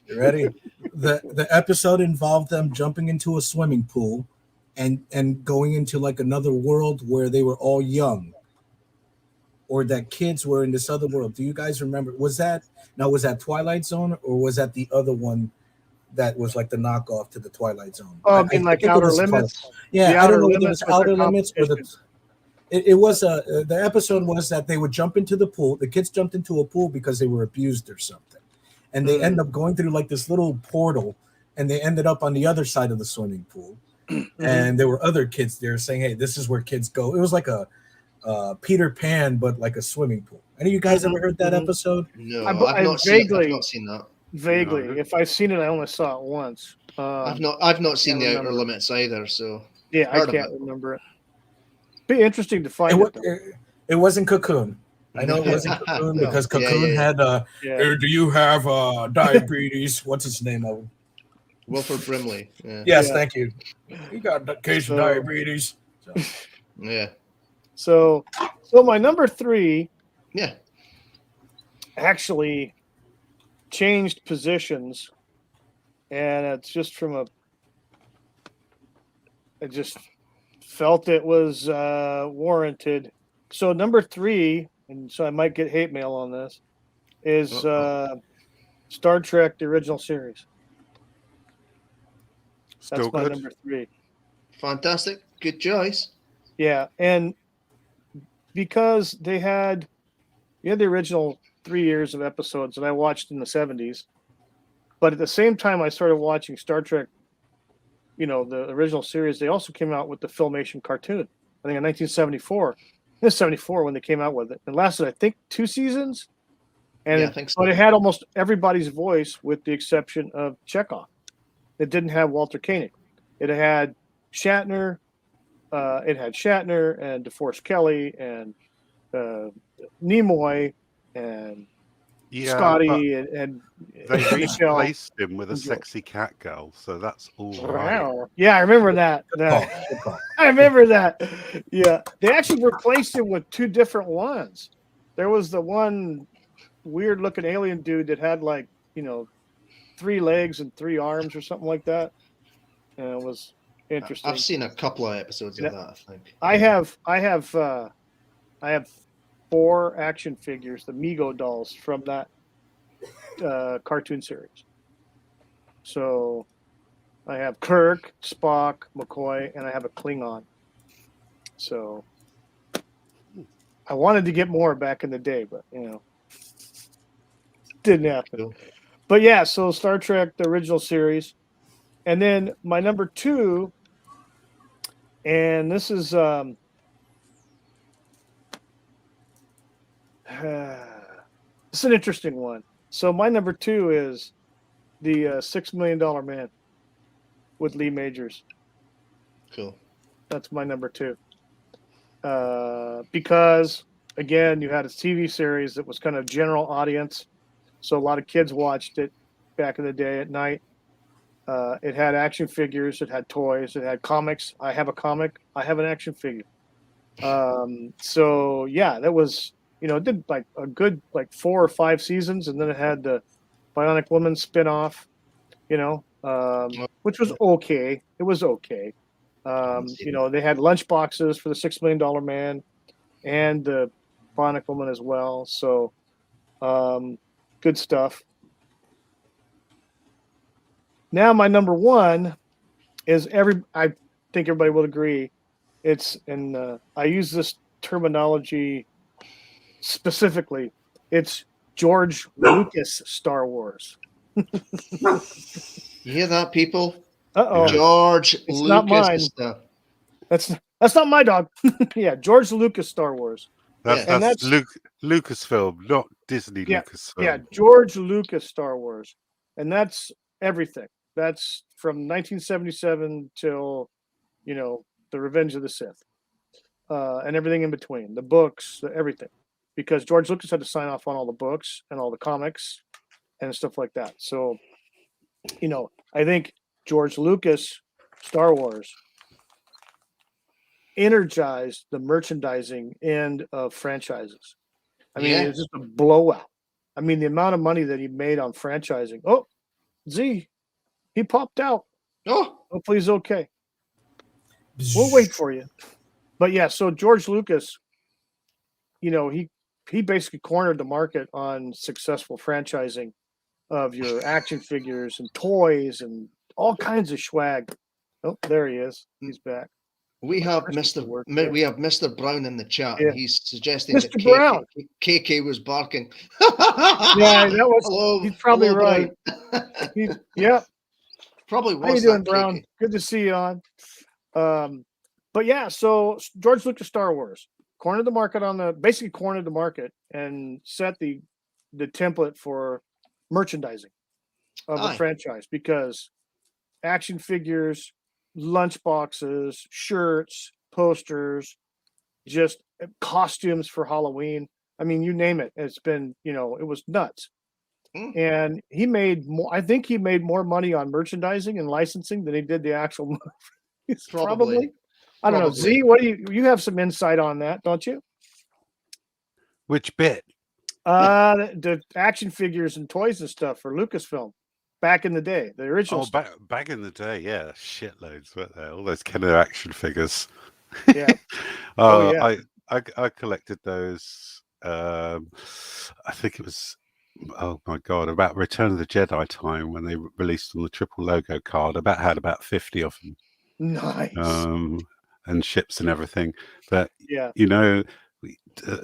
Speaker 3: You ready? The episode involved them jumping into a swimming pool and going into like another world where they were all young. Or that kids were in this other world. Do you guys remember? Was that Twilight Zone, or was that the other one that was like the knockoff to the Twilight Zone?
Speaker 1: Oh, I mean, like Outer Limits?
Speaker 3: Yeah, I don't know whether it was Outer Limits or it was the episode was that they would jump into the pool. The kids jumped into a pool because they were abused or something. And they end up going through like this little portal, and they ended up on the other side of the swimming pool. And there were other kids there saying, hey, this is where kids go. It was like a Peter Pan, but like a swimming pool. Any of you guys ever heard that episode?
Speaker 2: No, I've not seen that.
Speaker 1: Vaguely. No. If I've seen it, I only saw it once.
Speaker 2: I've not seen the Outer Limits either, so
Speaker 1: yeah, I can't remember it. Be interesting to find
Speaker 3: it wasn't Cocoon. I know it wasn't Cocoon
Speaker 2: No.
Speaker 3: because Cocoon had "Hey, do you have diabetes?" What's his name of him?
Speaker 2: Wilford Brimley. Yeah.
Speaker 3: Yes, thank you. You got a case of diabetes. So.
Speaker 2: Yeah.
Speaker 1: So my number 3
Speaker 2: Yeah.
Speaker 1: actually changed positions, and it's just I just felt it was warranted. So number 3, and so I might get hate mail on this, is Star Trek: The Original Series.
Speaker 4: Still
Speaker 1: That's my
Speaker 4: good.
Speaker 1: number 3.
Speaker 2: Fantastic. Good choice.
Speaker 1: Yeah, and because you had the original 3 years of episodes that I watched in the 70s, but at the same time I started watching Star Trek, the original series, they also came out with the Filmation cartoon, I think in 1974. This 74 when they came out with it. It lasted, I think, 2 seasons. And
Speaker 2: I think so.
Speaker 1: But it had almost everybody's voice with the exception of Chekhov. It didn't have Walter Koenig. It had Shatner. It had Shatner and DeForest Kelley and Nimoy and Scotty and
Speaker 4: they
Speaker 1: Michelle.
Speaker 4: replaced him with a sexy cat girl, so that's all right.
Speaker 1: Yeah, I remember that. I remember that. Yeah, they actually replaced him with 2 different ones. There was the one weird-looking alien dude that had 3 legs and 3 arms or something like that, and it was interesting.
Speaker 2: I've seen a couple of episodes of that. I think
Speaker 1: I have 4 action figures, the Mego dolls from that cartoon series. So I have Kirk, Spock, McCoy, and I have a Klingon. So I wanted to get more back in the day, but didn't happen.
Speaker 2: Cool.
Speaker 1: But yeah, so Star Trek, the original series. And then my number 2, and this is it's an interesting one. So my number 2 is the $6 Million Man with Lee Majors.
Speaker 2: Cool.
Speaker 1: That's my number 2. Because again, you had a TV series that was kind of general audience, so a lot of kids watched it back in the day at night. It had action figures, it had toys, it had comics. I have a comic. I have an action figure. So yeah, that was. It did a good 4 or 5 seasons, and then it had the Bionic Woman spinoff, which was okay. It was okay. They had lunch boxes for the $6 Million Man and the Bionic Woman as well. So good stuff. Now my number 1 is I think everybody will agree. I use this terminology specifically, it's George Lucas Star Wars.
Speaker 2: You hear that, people?
Speaker 1: Uh-oh.
Speaker 2: George
Speaker 1: it's
Speaker 2: Lucas.
Speaker 1: Not mine. That's not my dog. Yeah, George Lucas Star Wars.
Speaker 4: That's Lucasfilm, not Disney Lucasfilm.
Speaker 1: Yeah, George Lucas Star Wars. And that's everything. That's from 1977 till, The Revenge of the Sith. And everything in between. The books, everything. Because George Lucas had to sign off on all the books and all the comics and stuff like that. So, I think George Lucas, Star Wars, energized the merchandising end of franchises. I mean, it's just a blowout. I mean, the amount of money that he made on franchising. Oh, Z, he popped out.
Speaker 2: Oh,
Speaker 1: hopefully he's okay. We'll wait for you. But yeah, so George Lucas, he basically cornered the market on successful franchising of your action figures and toys and all kinds of swag. Oh, there he is. He's back.
Speaker 2: We have Mr. Brown in the chat.
Speaker 1: Yeah.
Speaker 2: He's suggesting
Speaker 1: Mr.
Speaker 2: that
Speaker 1: Brown.
Speaker 2: KK was barking.
Speaker 1: Yeah, that was.
Speaker 2: Hello,
Speaker 1: he's probably
Speaker 2: hello,
Speaker 1: right. Yeah.
Speaker 2: Probably was.
Speaker 1: How you doing,
Speaker 2: that,
Speaker 1: Brown?
Speaker 2: KK?
Speaker 1: Good to see you on. But yeah, so George Lucas Star Wars cornered the market and set the template for merchandising of the franchise, because action figures, lunch boxes, shirts, posters, just costumes for Halloween. I mean, you name it. It's been, it was nuts. And he made more. I think he made more money on merchandising and licensing than he did the actual movies. Probably. I don't know. Z, what do you have some insight on that, don't you?
Speaker 4: Which bit?
Speaker 1: The action figures and toys and stuff for Lucasfilm back in the day, the original.
Speaker 4: Back in the day, yeah, shitloads, weren't there? All those Kenner action figures.
Speaker 1: Yeah.
Speaker 4: Yeah. I collected those. I think it was, oh my god, about Return of the Jedi time when they released on the triple logo card. Had about 50 of them.
Speaker 1: Nice.
Speaker 4: And ships and everything. But
Speaker 1: yeah,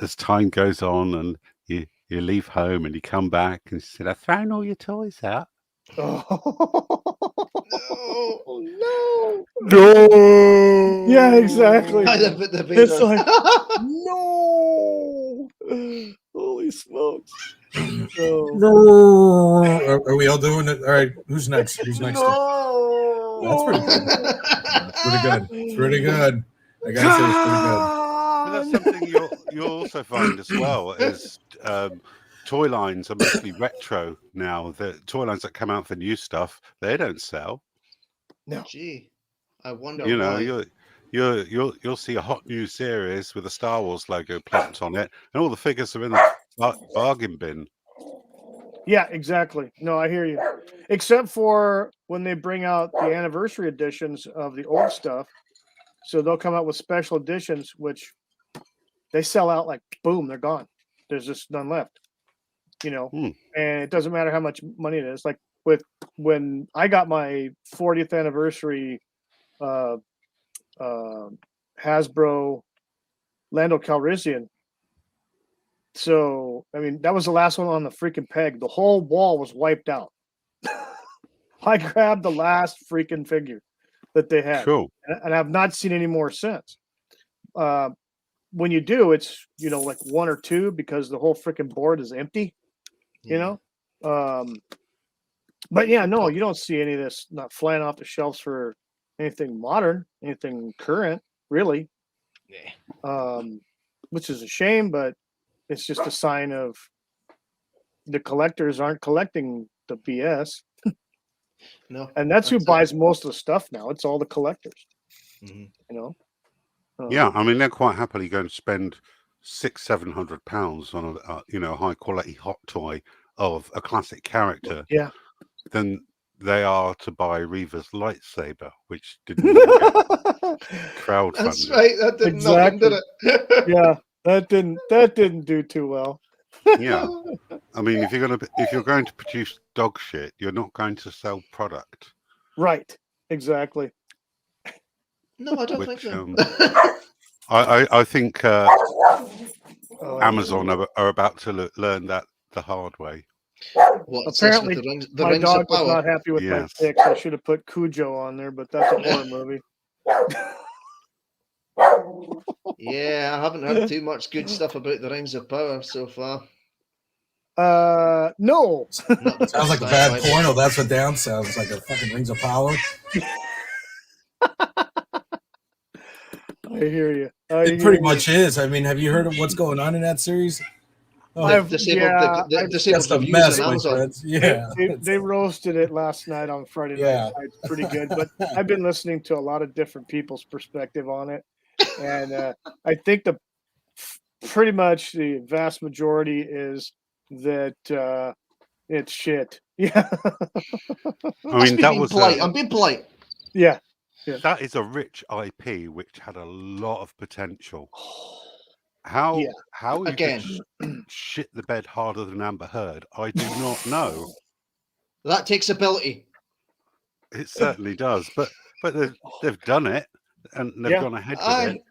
Speaker 4: as time goes on and you leave home and you come back and you said, I've thrown all your toys out.
Speaker 1: Oh, no. Yeah, exactly. It's like, no. Holy smokes.
Speaker 3: No. Are we all doing it? All right. Who's next?
Speaker 1: No.
Speaker 3: That's pretty good. It's pretty good. I gotta say, it's pretty good.
Speaker 4: But that's something you'll also find as well is toy lines are mostly retro now. The toy lines that come out for new stuff, they don't sell.
Speaker 2: No. Gee, I wonder.
Speaker 4: You'll see a hot new series with a Star Wars logo planked on it, and all the figures are in the bargain bin.
Speaker 1: Yeah, exactly. No, I hear you. Except for when they bring out the anniversary editions of the old stuff. So they'll come out with special editions, which they sell out like boom, they're gone. There's just none left. And it doesn't matter how much money it is. Like when I got my 40th anniversary Hasbro Lando Calrissian. So, I mean, that was the last one on the freaking peg. The whole wall was wiped out. I grabbed the last freaking figure that they had.
Speaker 4: Cool.
Speaker 1: And I've not seen any more since. When you do, it's, like one or two because the whole freaking board is empty, But yeah, no, you don't see any of this not flying off the shelves for anything modern, anything current, really.
Speaker 2: Yeah.
Speaker 1: Which is a shame, but it's just a sign of the collectors aren't collecting the BS.
Speaker 2: No.
Speaker 1: And that's who buys most of the stuff now. It's all the collectors.
Speaker 2: Mm-hmm.
Speaker 4: Yeah, I mean, they're quite happily going to spend £600-700 on a high quality hot toy of a classic character.
Speaker 1: Yeah.
Speaker 4: Than they are to buy Reva's lightsaber, which didn't even get crowdfunded.
Speaker 2: That's right. That didn't nothing, did it?
Speaker 1: Yeah, that didn't do too well.
Speaker 4: Yeah, I mean, if you're going to produce dog shit, you're not going to sell product.
Speaker 1: Right. Exactly.
Speaker 2: No, I don't think so.
Speaker 4: I think Amazon are about to learn that the hard way.
Speaker 1: Apparently, my dog was not happy with my picks. I should have put Cujo on there, but that's a horror movie.
Speaker 2: Yeah, I haven't heard too much good stuff about the Rings of Power so far.
Speaker 1: No.
Speaker 3: Sounds like a bad porno. That's what Dan sounds like, a fucking Rings of Power.
Speaker 1: I hear you.
Speaker 3: It pretty much is. I mean, have you heard of what's going on in that series?
Speaker 2: Disabled
Speaker 3: a mess, my friends. Yeah,
Speaker 1: they roasted it last night on Friday night. It's pretty good, but I've been listening to a lot of different people's perspective on it, and I think pretty much the vast majority is that it's shit. Yeah,
Speaker 4: I mean, that was
Speaker 2: polite. I'm being polite.
Speaker 1: Yeah.
Speaker 4: That is a rich IP which had a lot of potential. How you
Speaker 2: again
Speaker 4: shit the bed harder than Amber Heard, I do not know.
Speaker 2: That takes ability.
Speaker 4: It certainly does, but they've done it and they've gone ahead with it.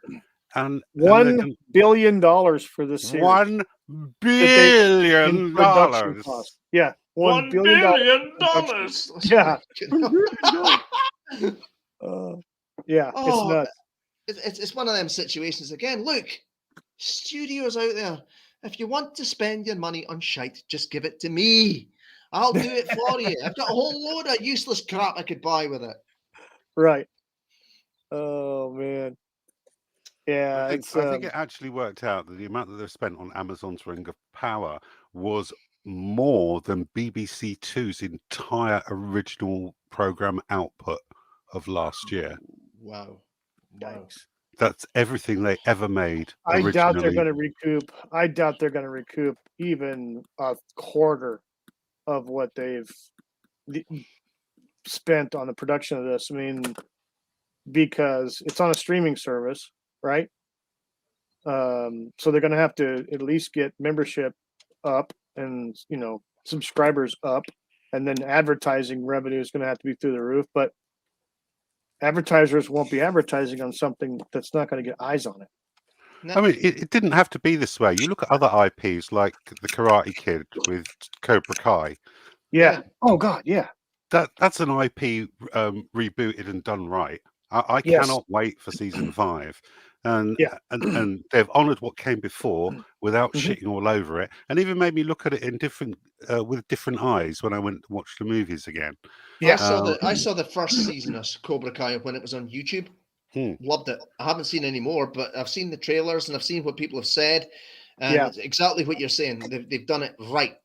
Speaker 4: And
Speaker 1: $1 billion for the series.
Speaker 4: $1 billion.
Speaker 1: Yeah, $1 billion. Yeah. It's nuts.
Speaker 2: It's one of them situations again. Look. Studios out there, if you want to spend your money on shite, just give it to me. I'll do it for you. I've got a whole load of useless crap I could buy with it.
Speaker 1: Right. Oh man. Yeah,
Speaker 4: I think it actually worked out that the amount that they've spent on Amazon's Ring of Power was more than BBC Two's entire original program output of last year.
Speaker 2: Wow.
Speaker 1: yikes.
Speaker 4: That's everything they ever made
Speaker 1: I doubt they're
Speaker 4: originally.
Speaker 1: going to recoup. I doubt they're going to recoup even a quarter of what they've spent on the production of this. I mean, because it's on a streaming service, right? So they're going to have to at least get membership up and subscribers up, and then advertising revenue is going to have to be through the roof. But advertisers won't be advertising on something that's not going to get eyes on it.
Speaker 2: No.
Speaker 4: I mean, it didn't have to be this way. You look at other IPs like the Karate Kid with Cobra Kai.
Speaker 1: Yeah. Oh God. Yeah.
Speaker 4: That's an IP rebooted and done right. I
Speaker 1: Yes.
Speaker 4: cannot wait for season 5. And
Speaker 1: Yeah.
Speaker 4: and they've honoured what came before without shitting all over it, and even made me look at it in different with different eyes when I went to watch the movies again.
Speaker 1: Yeah.
Speaker 2: I saw the first season of Cobra Kai when it was on YouTube. Loved it. I haven't seen any more, but I've seen the trailers and I've seen what people have said, and it's exactly what you're saying. They've done it right.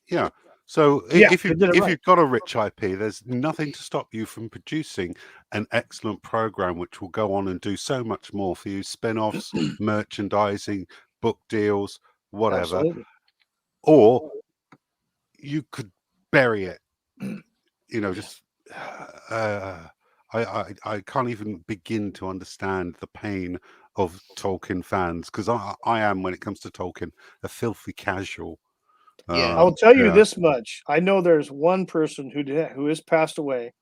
Speaker 4: Yeah. So if you've got a rich IP, there's nothing to stop you from producing an excellent program which will go on and do so much more for you: spin-offs, merchandising, book deals, whatever.
Speaker 1: Absolutely.
Speaker 4: Or you could bury it. Just I can't even begin to understand the pain of Tolkien fans, because I am, when it comes to Tolkien, a filthy casual.
Speaker 2: Yeah.
Speaker 1: I'll tell you this much. I know there's one person who has passed away,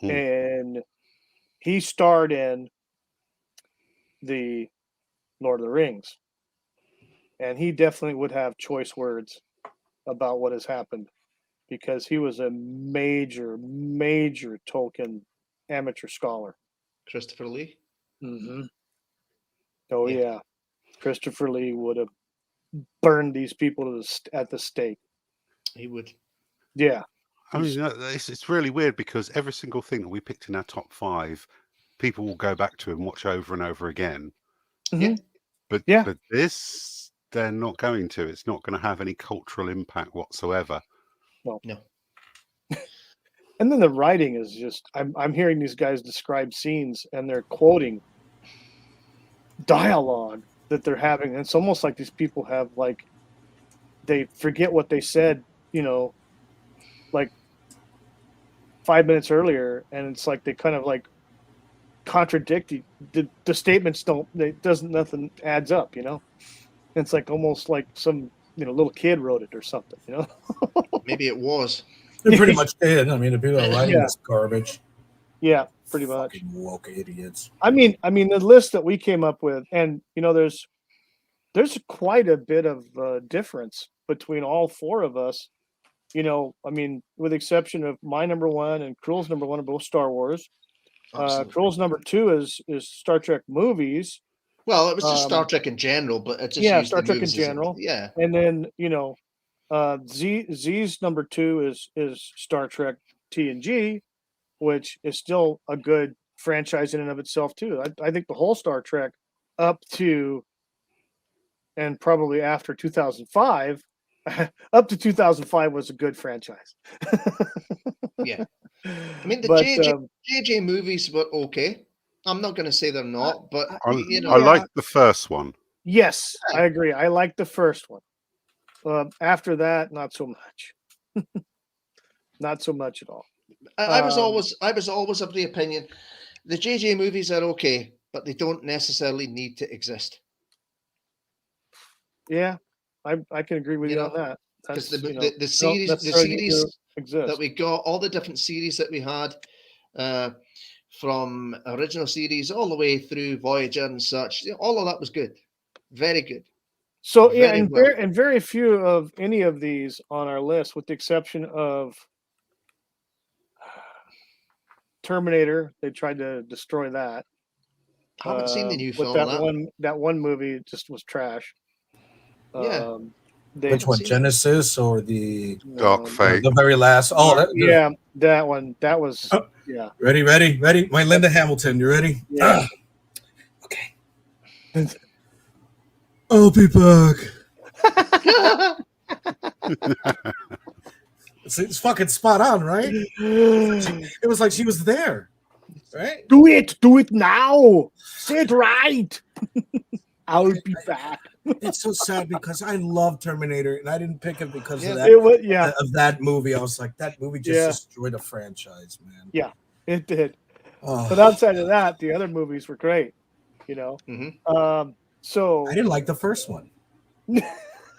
Speaker 1: and he starred in the Lord of the Rings, and he definitely would have choice words about what has happened, because he was a major Tolkien amateur scholar.
Speaker 2: Christopher Lee.
Speaker 1: Mm-hmm. Oh yeah. Christopher Lee would have burned these people at the stake.
Speaker 2: He would.
Speaker 1: Yeah.
Speaker 4: I mean, it's really weird, because every single thing that we picked in our top 5, people will go back to and watch over and over again.
Speaker 1: Mm-hmm.
Speaker 4: But this, they're not going to. It's not going to have any cultural impact whatsoever.
Speaker 1: No.
Speaker 2: No.
Speaker 1: And then the writing is just, I'm hearing these guys describe scenes and they're quoting dialogue that they're having. And it's almost like these people have, like, they forget what they said, like 5 minutes earlier, and it's like they kind of like contradict the statements. Nothing adds up, It's like almost like some little kid wrote it or something,
Speaker 2: Maybe it was.
Speaker 3: They pretty much did. I mean, the people are writing this garbage.
Speaker 1: Yeah, pretty much.
Speaker 3: Fucking woke idiots.
Speaker 1: I mean, the list that we came up with, and there's quite a bit of difference between all 4 of us. I mean, with the exception of my number 1 and Crual's number 1 are both Star Wars. Crual's number 2 is Star Trek movies.
Speaker 2: Well, it was just Star Trek in general, but it just
Speaker 1: Star Trek in general. And then Z's number 2 is Star Trek TNG, which is still a good franchise in and of itself too. I think the whole Star Trek up to and probably after 2005, up to 2005 was a good franchise.
Speaker 2: Yeah. I mean, the JJ movies were okay. I'm not going to say they're not, but
Speaker 4: I like the first one.
Speaker 1: Yes, I agree. I like the first one. After that, not so much. Not so much at all.
Speaker 2: I was always of the opinion the JJ movies are okay, but they don't necessarily need to exist.
Speaker 1: Yeah, I can agree with you on that.
Speaker 2: Because the series that we got, all the different series that we had, from original series all the way through Voyager and such, all of that was good, very good.
Speaker 1: So and very few of any of these on our list, with the exception of Terminator. They tried to destroy that.
Speaker 2: I haven't seen the new film.
Speaker 1: That one movie just was trash.
Speaker 2: Yeah.
Speaker 3: Which one, Genesis or the
Speaker 4: Dark Fate?
Speaker 3: The very last.
Speaker 1: That one. That was. Yeah.
Speaker 3: Ready. My Linda Hamilton. You ready?
Speaker 1: Yeah.
Speaker 3: Okay. I'll be back. It's fucking spot on, right? It was like she was there, right?
Speaker 1: Do it now. Say it right. I'll be back.
Speaker 3: It's so sad because I love Terminator and I didn't pick it because of
Speaker 1: It was,
Speaker 3: of that movie. I was like, that movie just destroyed a franchise, man.
Speaker 1: Yeah, it did.
Speaker 3: Oh.
Speaker 1: But outside of that, the other movies were great. You know.
Speaker 2: Mm-hmm.
Speaker 1: So
Speaker 3: I didn't like the first one.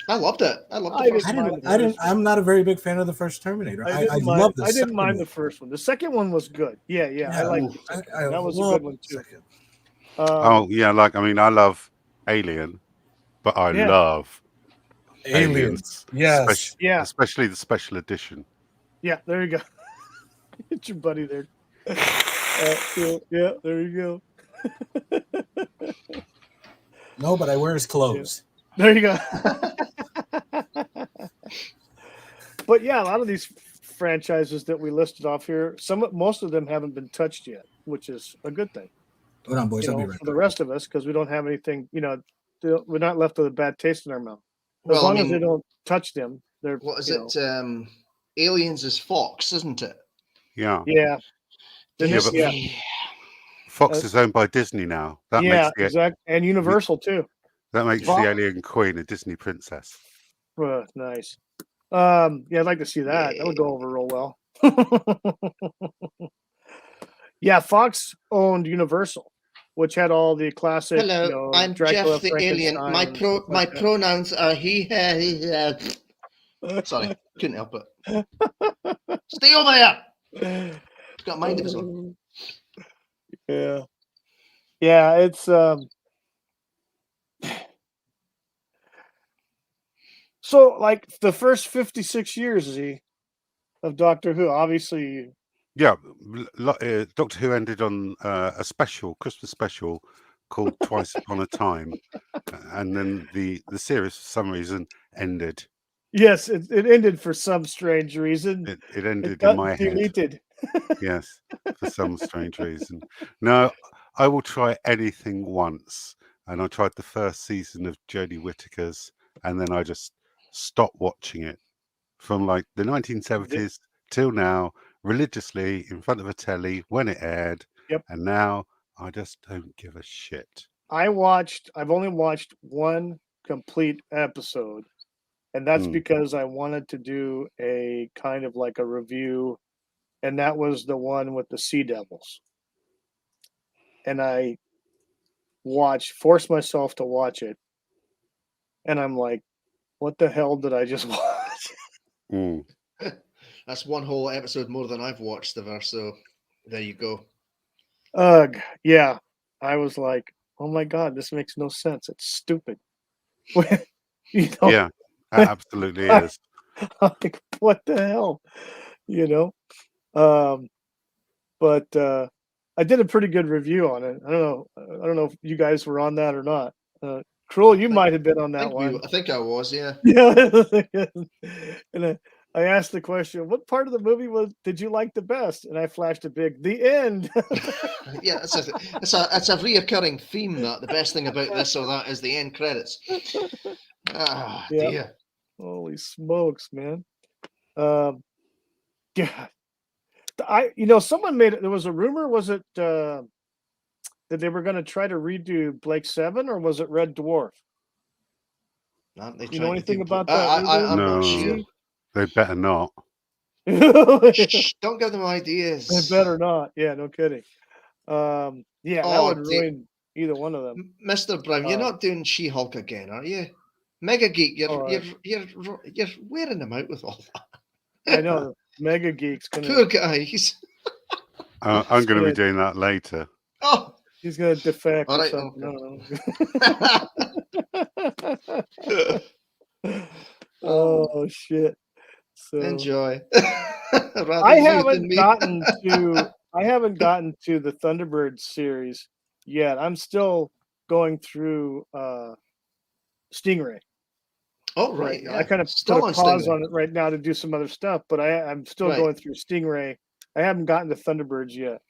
Speaker 2: I loved it. I loved the first one.
Speaker 3: I'm not a very big fan of the first Terminator. I love the
Speaker 1: I didn't mind the first one. The second one was good. Yeah. I liked it. That was a good one too.
Speaker 4: I love Alien, but I love Aliens.
Speaker 3: Yes.
Speaker 4: Especially the special edition.
Speaker 1: Yeah, there you go. It's your buddy there. Yeah, there you go.
Speaker 3: No, but I wear his clothes.
Speaker 1: Yeah. There you go. But yeah, a lot of these franchises that we listed off here, most of them haven't been touched yet, which is a good thing.
Speaker 3: Hold on, boys. I'll be right
Speaker 1: for the rest of us, because we don't have anything. We're not left with a bad taste in our mouth. As long as they don't touch them, they're.
Speaker 2: What is it? Aliens is Fox, isn't it?
Speaker 4: Yeah.
Speaker 1: Yeah.
Speaker 4: Fox is owned by Disney now. That makes
Speaker 1: exactly, and Universal too.
Speaker 4: That makes the Alien Queen a Disney princess.
Speaker 1: Nice. I'd like to see that. That would go over real well. Yeah, Fox owned Universal, which had all the classic.
Speaker 2: Hello, I'm
Speaker 1: Dracula,
Speaker 2: Jeff the Alien. My pronouns are he, her, he. Sorry, couldn't help it. Stay over there. He's got a mind of his own.
Speaker 1: Yeah, it's so like the first 56 years of Doctor Who, obviously.
Speaker 4: Yeah, Doctor Who ended on a Christmas special called Twice Upon a Time, and then the series for some reason ended.
Speaker 1: Yes, it ended for some strange reason.
Speaker 4: It ended in my
Speaker 1: deleted.
Speaker 4: Head. Yes, for some strange reason. No, I will try anything once, and I tried the first season of Jodie Whittaker's, and then I just stopped watching it from like the 1970s till now, religiously in front of a telly when it aired.
Speaker 1: Yep.
Speaker 4: And now I just don't give a shit.
Speaker 1: I've only watched one complete episode, and that's because I wanted to do a kind of like a review, and that was the one with the Sea Devils. And I forced myself to watch it, and I'm like, what the hell did I just watch?
Speaker 2: That's one whole episode more than I've watched ever, so there you go.
Speaker 1: Yeah. I was like, oh my God, this makes no sense. It's stupid.
Speaker 4: Yeah, that absolutely is.
Speaker 1: Like, what the hell? But I did a pretty good review on it. I don't know if you guys were on that or not. Crual, you might have been on that one.
Speaker 2: I think I was, yeah.
Speaker 1: Yeah. And I asked the question, what part of the movie did you like the best? And I flashed a big, the end.
Speaker 2: Yeah, it's a reoccurring theme that the best thing about this or that is the end credits. Dear.
Speaker 1: Holy smokes, man. God. Someone made it. There was a rumor. Was it that they were going to try to redo Blake 7, or was it Red Dwarf?
Speaker 2: You know
Speaker 1: anything about that?
Speaker 2: I'm not sure.
Speaker 4: They better not.
Speaker 2: Shh, don't give them ideas.
Speaker 1: They better not. Yeah, no kidding. That would ruin either one of them.
Speaker 2: Mr. Brown, you're not doing She-Hulk again, are you? Mega Geek, you're wearing them out with all that.
Speaker 1: I know. Mega Geek's gonna.
Speaker 2: Poor guys.
Speaker 4: I'm going to be doing that later.
Speaker 2: Oh,
Speaker 1: he's going to defect.
Speaker 2: All right,
Speaker 1: Oh shit! So
Speaker 2: enjoy.
Speaker 1: I haven't gotten to the Thunderbirds series yet. I'm still going through Stingray.
Speaker 2: Oh right,
Speaker 1: I kind of put a pause on it right now to do some other stuff, but I'm still going through Stingray. I haven't gotten to Thunderbirds yet.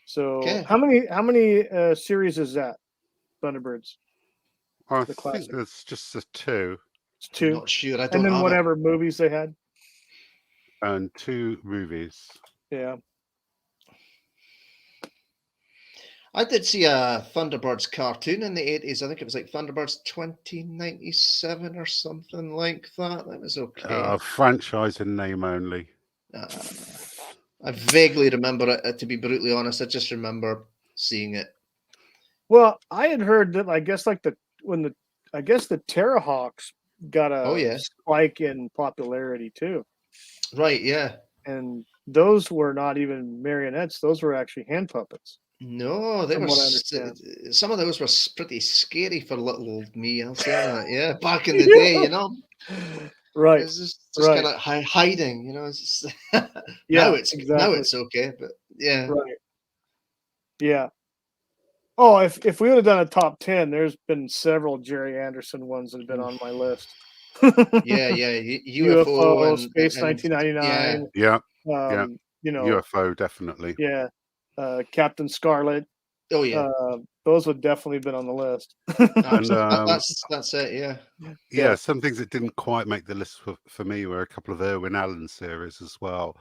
Speaker 1: So how many series is that? Thunderbirds.
Speaker 4: I
Speaker 1: The
Speaker 4: think
Speaker 1: classic.
Speaker 4: there's just the two.
Speaker 1: It's
Speaker 2: I'm
Speaker 1: 2.
Speaker 2: not sure. I don't
Speaker 1: And then
Speaker 2: have
Speaker 1: whatever movies they had.
Speaker 4: And 2 movies.
Speaker 1: Yeah.
Speaker 2: I did see a Thunderbirds cartoon in the 80s. I think it was like Thunderbirds 2097 or something like that. That was okay.
Speaker 4: Franchise in name only.
Speaker 2: I vaguely remember it, to be brutally honest. I just remember seeing it.
Speaker 1: Well, I had heard that I guess like the Terrahawks got a spike in popularity too.
Speaker 2: Right, yeah.
Speaker 1: And those were not even marionettes; those were actually hand puppets.
Speaker 2: No, they
Speaker 1: From
Speaker 2: were.
Speaker 1: what I understand.
Speaker 2: Some of those were pretty scary for little old me. I'll say that. Yeah, back in the day, you know.
Speaker 1: Right.
Speaker 2: It's just
Speaker 1: Right.
Speaker 2: kind of hiding, you know. It's just
Speaker 1: Yeah,
Speaker 2: now it's okay, but yeah.
Speaker 1: Right. Yeah. Oh, if we would have done a top 10, there's been several Gerry Anderson ones that have been on my list.
Speaker 2: Yeah, UFO
Speaker 1: UFO,
Speaker 2: and
Speaker 1: Space 1999.
Speaker 2: yeah.
Speaker 4: Yeah.
Speaker 1: You know,
Speaker 4: UFO, definitely.
Speaker 1: yeah. Captain Scarlet.
Speaker 2: Oh yeah.
Speaker 1: Those would definitely have been on the list.
Speaker 4: And
Speaker 2: that's it, yeah.
Speaker 4: Yeah, some things that didn't quite make the list for me were a couple of Irwin Allen series as well.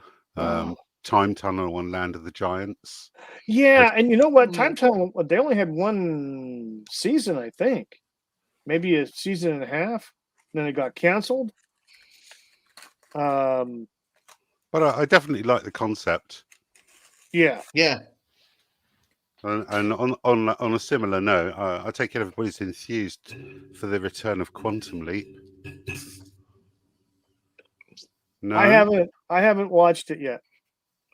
Speaker 4: Time Tunnel and Land of the Giants.
Speaker 1: Yeah, and you know what? Time Tunnel, they only had one season, I think. Maybe a season and a half. And then it got canceled.
Speaker 4: But I definitely like the concept.
Speaker 1: Yeah.
Speaker 2: Yeah.
Speaker 4: And on a similar note, I take it everybody's enthused for the return of Quantum Leap. No,
Speaker 1: I haven't watched it yet.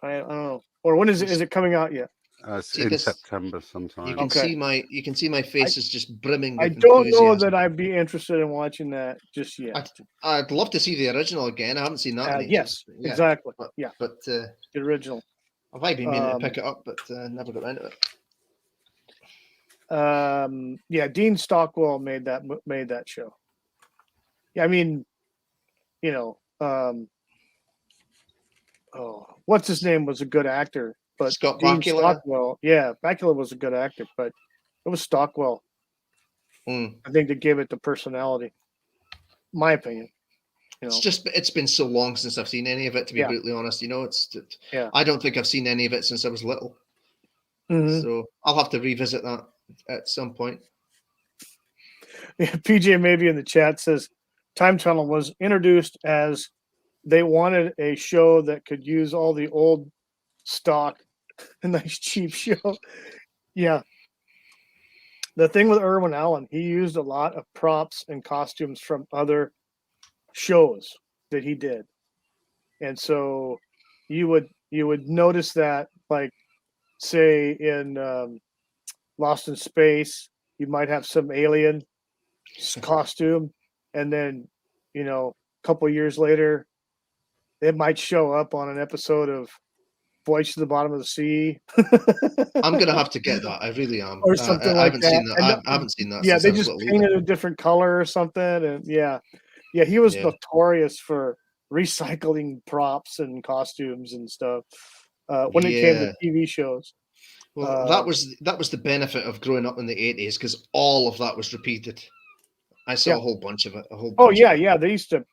Speaker 1: I don't know. Or when is it? Is it coming out yet?
Speaker 4: It's in September sometime.
Speaker 2: You can see my face is just brimming with
Speaker 1: I don't know
Speaker 2: enthusiasm.
Speaker 1: that I'd be interested in watching that just yet.
Speaker 2: I'd love to see the original again. I haven't seen that. In
Speaker 1: yes,
Speaker 2: ages, yeah.
Speaker 1: exactly.
Speaker 2: But
Speaker 1: the original.
Speaker 2: I've been meaning to pick it up, but never got around to it.
Speaker 1: Yeah, Dean Stockwell made that show. Yeah, I mean, you know, what's his name was a good actor, but
Speaker 2: Scott
Speaker 1: Dean
Speaker 2: Bakula.
Speaker 1: Stockwell, yeah, Bakula was a good actor, but it was Stockwell. I think that gave it the personality. My opinion. You know.
Speaker 2: It's been so long since I've seen any of it, to be brutally honest. You know, I don't think I've seen any of it since I was little. So I'll have to revisit that at some point.
Speaker 1: Yeah, PJ maybe in the chat says Time Tunnel was introduced as they wanted a show that could use all the old stock, a nice cheap show. Yeah. The thing with Irwin Allen, he used a lot of props and costumes from other shows that he did. And so you would notice that, like, say in Lost in Space, you might have some alien costume, and then, you know, a couple years later, it might show up on an episode of Voyage to the Bottom of the Sea.
Speaker 2: I'm gonna have to get that. I really am.
Speaker 1: Or something like that.
Speaker 2: Seen that. I haven't seen that.
Speaker 1: Yeah, they
Speaker 2: since
Speaker 1: just painted a different color or something, and yeah, he was notorious for recycling props and costumes and stuff when it came to TV shows.
Speaker 2: Well, that was the benefit of growing up in the 80s, because all of that was repeated. I saw a whole bunch of it.
Speaker 1: Yeah. They used to,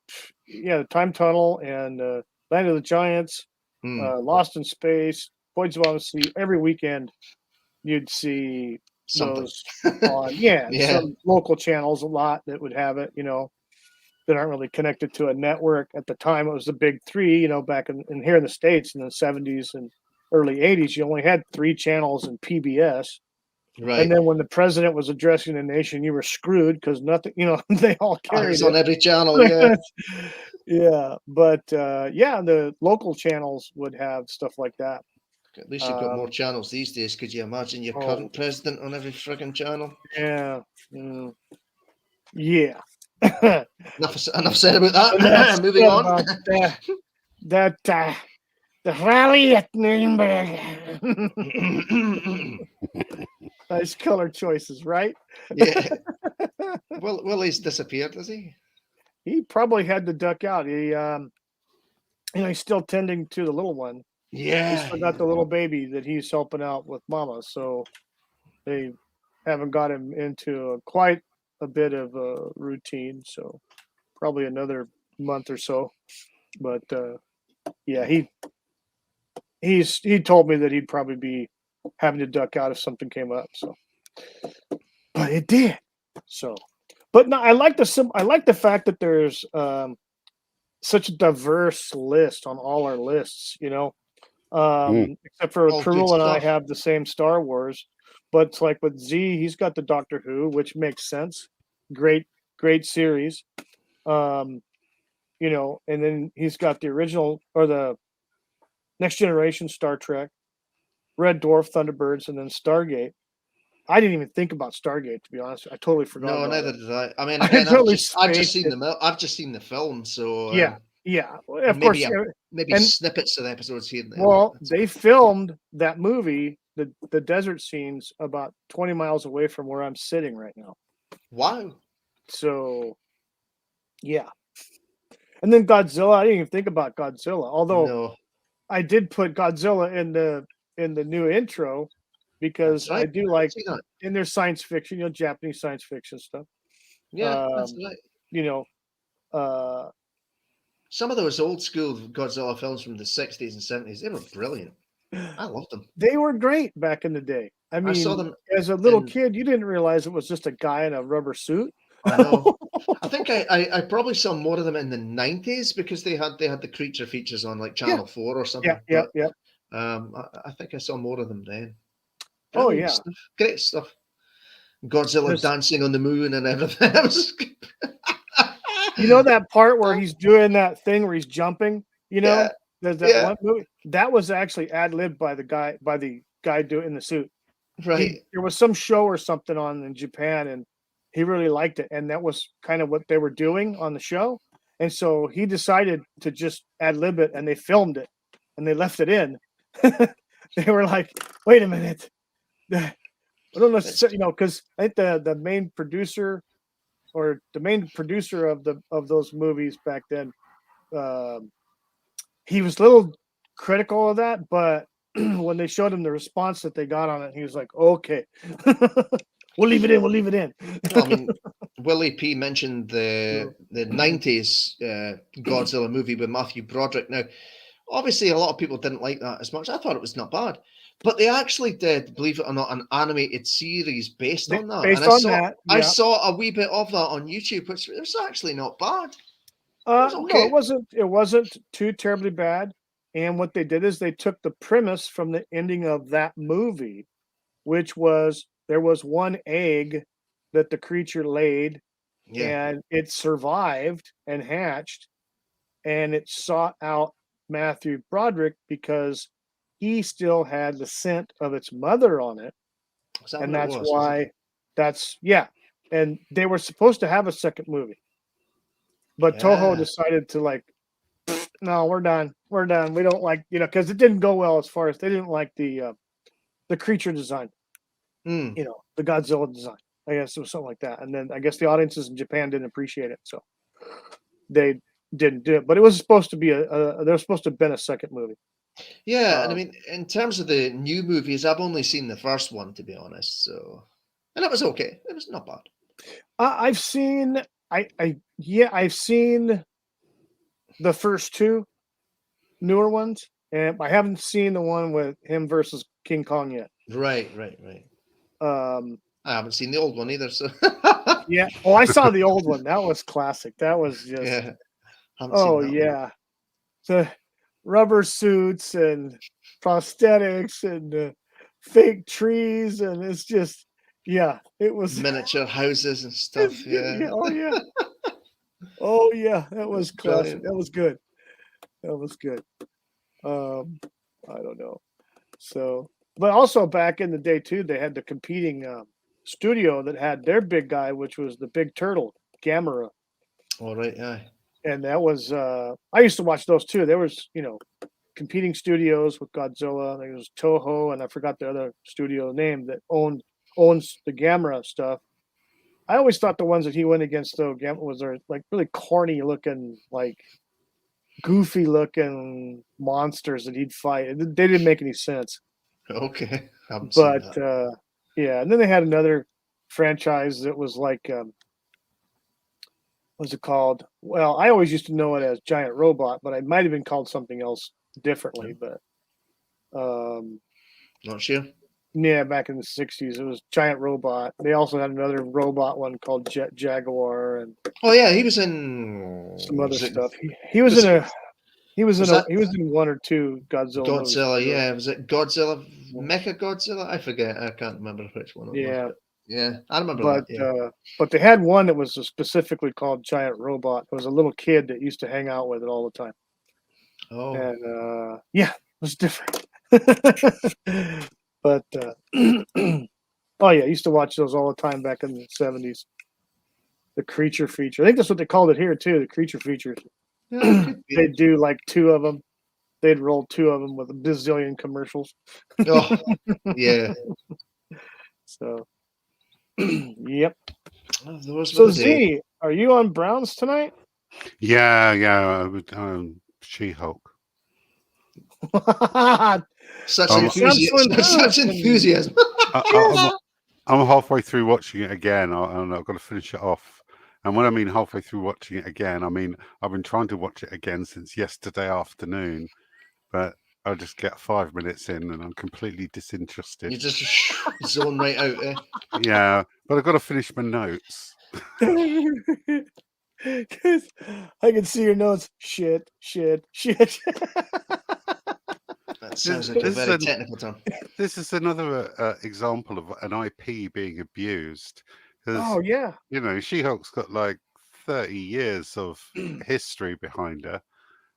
Speaker 1: Time Tunnel and Land of the Giants, Lost in Space, Voyage of the Sea. Every weekend, you'd see those on some local channels a lot that would have it. You know, that aren't really connected to a network. At the time, it was the big three. You know, back in here in the States in the 70s and early 80s, you only had 3 channels in PBS.
Speaker 2: Right.
Speaker 1: And then when the president was addressing the nation, you were screwed because nothing, you know, they all carried
Speaker 2: it on every channel. Yeah.
Speaker 1: Yeah. But the local channels would have stuff like that.
Speaker 2: At least you've got more channels these days. Could you imagine your current president on every frigging channel?
Speaker 1: Yeah. Yeah.
Speaker 2: Enough said about that. Moving on.
Speaker 1: The rally at Nuremberg. Nice color choices, right?
Speaker 2: Yeah. Willie's disappeared, has he?
Speaker 1: He probably had to duck out. He, he's still tending to the little one.
Speaker 2: Yeah.
Speaker 1: He's still got the little baby that he's helping out with Mama. So they haven't got him into quite a bit of a routine, so probably another month or so. But yeah, he told me that he'd probably be having to duck out if something came up. So, but it did. So, but no, I like the fact that there's such a diverse list on all our lists. Except for
Speaker 2: All good
Speaker 1: Crual and I
Speaker 2: stuff.
Speaker 1: have the same Star Wars, but it's like with Z, he's got the Doctor Who, which makes sense. Great series. And then he's got the original or the Next Generation Star Trek, Red Dwarf, Thunderbirds, and then Stargate. I didn't even think about Stargate, to be honest. I totally forgot.
Speaker 2: No,
Speaker 1: about
Speaker 2: neither
Speaker 1: it.
Speaker 2: did I. I mean,
Speaker 1: I
Speaker 2: again,
Speaker 1: totally
Speaker 2: I've just
Speaker 1: spaced
Speaker 2: seen I've just seen the film, so
Speaker 1: Yeah. Well, of
Speaker 2: maybe
Speaker 1: course.
Speaker 2: maybe
Speaker 1: and-
Speaker 2: snippets of the episodes here and there.
Speaker 1: Well, they filmed that movie, the desert scenes, about 20 miles away from where I'm sitting right now.
Speaker 2: Wow.
Speaker 1: So, yeah. And then Godzilla, I didn't even think about Godzilla, although
Speaker 2: No,
Speaker 1: I did put Godzilla in the new intro because
Speaker 2: that's right.
Speaker 1: I do like
Speaker 2: See that?
Speaker 1: in their science fiction, Japanese science fiction stuff.
Speaker 2: Yeah, that's right. Some of those old school Godzilla films from the 60s and 70s, they were brilliant. I loved them.
Speaker 1: They were great back in the day. I mean,
Speaker 2: saw them
Speaker 1: as a little
Speaker 2: in-
Speaker 1: kid, you didn't realize it was just a guy in a rubber suit.
Speaker 2: I know. I think I probably saw more of them in the 90s because they had the creature features on like Channel 4 or something.
Speaker 1: Yeah.
Speaker 2: I think I saw more of them then.
Speaker 1: Oh,
Speaker 2: Brilliant
Speaker 1: yeah.
Speaker 2: stuff. Great stuff. Godzilla
Speaker 1: There's-
Speaker 2: dancing on the moon and everything. That was
Speaker 1: You know that part where he's doing that thing where he's jumping?
Speaker 2: Yeah.
Speaker 1: There's that one movie that was actually ad-libbed by the guy doing the suit.
Speaker 2: right.
Speaker 1: There was some show or something on in Japan, and he really liked it, and that was kind of what they were doing on the show. And so he decided to just ad-lib it, and they filmed it, and they left it in. They were like, "Wait a minute, I don't know, because I think the main producer." Or the main producer of those movies back then, he was a little critical of that, but when they showed him the response that they got on it, he was like, "Okay, we'll leave it in. We'll leave it in."
Speaker 2: Well, I mean, WillP mentioned the 90s Godzilla movie with Matthew Broderick. Now, obviously, a lot of people didn't like that as much. I thought it was not bad. But they actually did, believe it or not, an animated series based on that. I saw a wee bit of that on YouTube, which was actually not bad.
Speaker 1: No, it wasn't too terribly bad. And what they did is they took the premise from the ending of that movie, which was there was one egg that the creature laid, and it survived and hatched, and it sought out Matthew Broderick because he still had the scent of its mother on it. And that's why and they were supposed to have a second movie, but Toho decided to no, we're done. We don't like, because it didn't go well as far as they didn't like the creature design, the Godzilla design. I guess it was something like that. And then I guess the audiences in Japan didn't appreciate it, so they didn't do it. But it was supposed to be there was supposed to have been a second movie.
Speaker 2: Yeah, and I mean, in terms of the new movies, I've only seen the first one, to be honest. So, and it was okay. It was not bad.
Speaker 1: I've seen the first two newer ones, and I haven't seen the one with him versus King Kong yet.
Speaker 2: Right. I haven't seen the old one either. So
Speaker 1: yeah. Oh, I saw the old one. That was classic. That was just the rubber suits and prosthetics and fake trees, and it's just it was
Speaker 2: miniature houses and stuff.
Speaker 1: Oh yeah, that was classic.
Speaker 2: Brilliant.
Speaker 1: That was good. I don't know. So, but also back in the day too, they had the competing studio that had their big guy, which was the Big Turtle, Gamera.
Speaker 2: All right, yeah.
Speaker 1: And that was I used to watch those too. There was, competing studios with Godzilla. There was Toho, and I forgot the other studio name that owns the Gamera stuff. I always thought the ones that he went against though, was like really corny looking, like goofy looking monsters that he'd fight. They didn't make any sense.
Speaker 2: Okay.
Speaker 1: But and then they had another franchise that was like was it called? Well, I always used to know it as Giant Robot, but it might have been called something else differently. But
Speaker 2: Not sure.
Speaker 1: yeah, back in the 60s, it was Giant Robot. They also had another robot one called Jet Jaguar and
Speaker 2: Oh yeah, he was in
Speaker 1: some other stuff. He was in one or two Godzilla movies.
Speaker 2: Godzilla. Yeah, was it Godzilla? Mecha Godzilla? I forget. I can't remember which one it was. But yeah, I remember that. Yeah.
Speaker 1: But they had one that was specifically called Giant Robot. It was a little kid that used to hang out with it all the time.
Speaker 2: Oh.
Speaker 1: And yeah, it was different. But oh yeah, I used to watch those all the time back in the 70s. The creature feature. I think that's what they called it here too, the creature features.
Speaker 2: Yeah,
Speaker 1: they'd do like two of them. They'd roll two of them with a bazillion commercials.
Speaker 2: Oh, yeah.
Speaker 1: So, yep.
Speaker 2: Oh,
Speaker 1: so Z, are you on Browns tonight?
Speaker 4: Yeah. She-Hulk.
Speaker 2: Such enthusiasm.
Speaker 4: I'm halfway through watching it again, and I've got to finish it off. And when I mean halfway through watching it again, I mean I've been trying to watch it again since yesterday afternoon, but I just get 5 minutes in and I'm completely disinterested.
Speaker 2: You just zone right out there.
Speaker 4: Yeah, but I've got to finish my notes.
Speaker 1: I can see your notes. Shit.
Speaker 2: That sounds like a very technical term.
Speaker 4: This is another example of an IP being abused.
Speaker 1: Oh yeah.
Speaker 4: You know, She-Hulk's got like 30 years of history behind her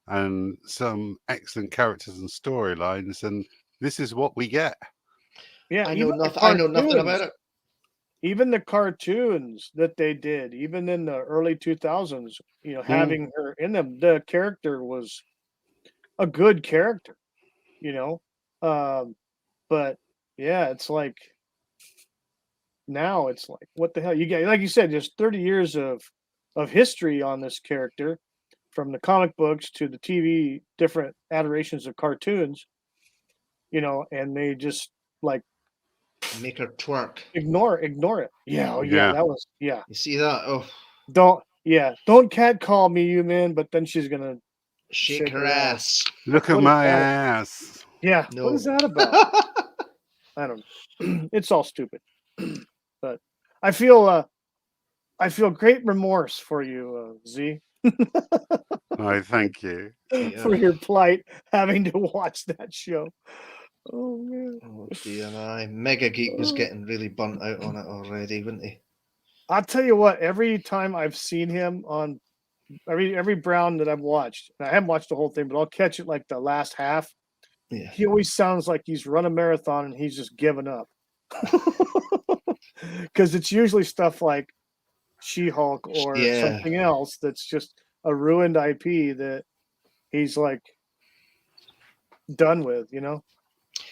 Speaker 4: and some excellent characters and storylines, and this is what we get.
Speaker 1: Yeah,
Speaker 2: I know nothing about it.
Speaker 1: Even the cartoons that they did, even in the early 2000s, having her in them, the character was a good character, but yeah, it's like now it's like, what the hell? You get, like you said, there's 30 years of history on this character, from the comic books to the TV, different iterations of cartoons, and they just like
Speaker 2: make her twerk.
Speaker 1: Ignore it. Yeah, that was
Speaker 2: You see that? Oh,
Speaker 1: don't catcall me, you man. But then she's gonna
Speaker 2: shake her ass.
Speaker 4: Look at my ass.
Speaker 1: Yeah, no. What is that about? I don't know. It's all stupid. But I feel great remorse for you, Z.
Speaker 4: Oh, thank you
Speaker 1: for your plight, having to watch that show. Oh man.
Speaker 2: Oh dear, Mega Geek was getting really burnt out on it already, wouldn't he?
Speaker 1: I'll tell you what, every time I've seen him on every Brown that I've watched, and I haven't watched the whole thing, but I'll catch it like the last half.
Speaker 2: Yeah.
Speaker 1: He always sounds like he's run a marathon and he's just given up. Because it's usually stuff like She-Hulk or something else that's just a ruined IP that he's like done with,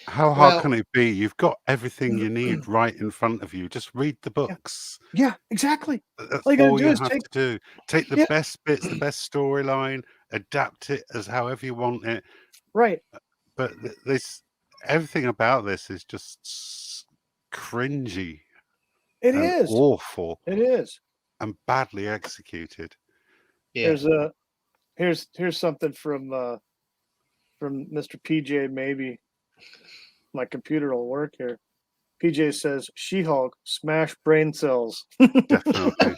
Speaker 4: How hard can it be? You've got everything you need right in front of you. Just read the books.
Speaker 1: Yeah, exactly.
Speaker 4: That's all you have to do. Take the best bits, the best storyline, adapt it as however you want it.
Speaker 1: Right.
Speaker 4: But everything about this is just cringy.
Speaker 1: It is
Speaker 4: awful.
Speaker 1: It is,
Speaker 4: and badly executed.
Speaker 1: Yeah. Here's something from Mr. PJ. Maybe my computer will work here. PJ says, She-Hulk, smash brain cells.
Speaker 4: Definitely.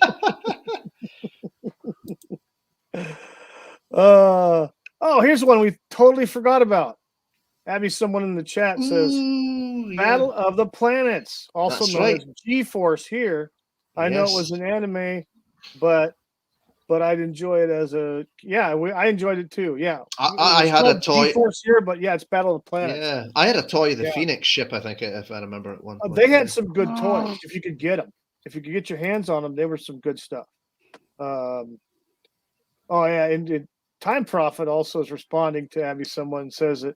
Speaker 1: Here's one we totally forgot about. Abby, someone in the chat says, Battle of the Planets, also known as G-Force here. I know it was an anime, but I'd enjoy it as a I enjoyed it too. Yeah,
Speaker 2: I had a toy
Speaker 1: G-Force here, but it's Battle of the Planets.
Speaker 2: Yeah, I had a toy of the Phoenix ship. I think if I remember at one point.
Speaker 1: They had some good toys if you could get them. If you could get your hands on them, they were some good stuff. And Time Prophet also is responding to Abby. Someone says that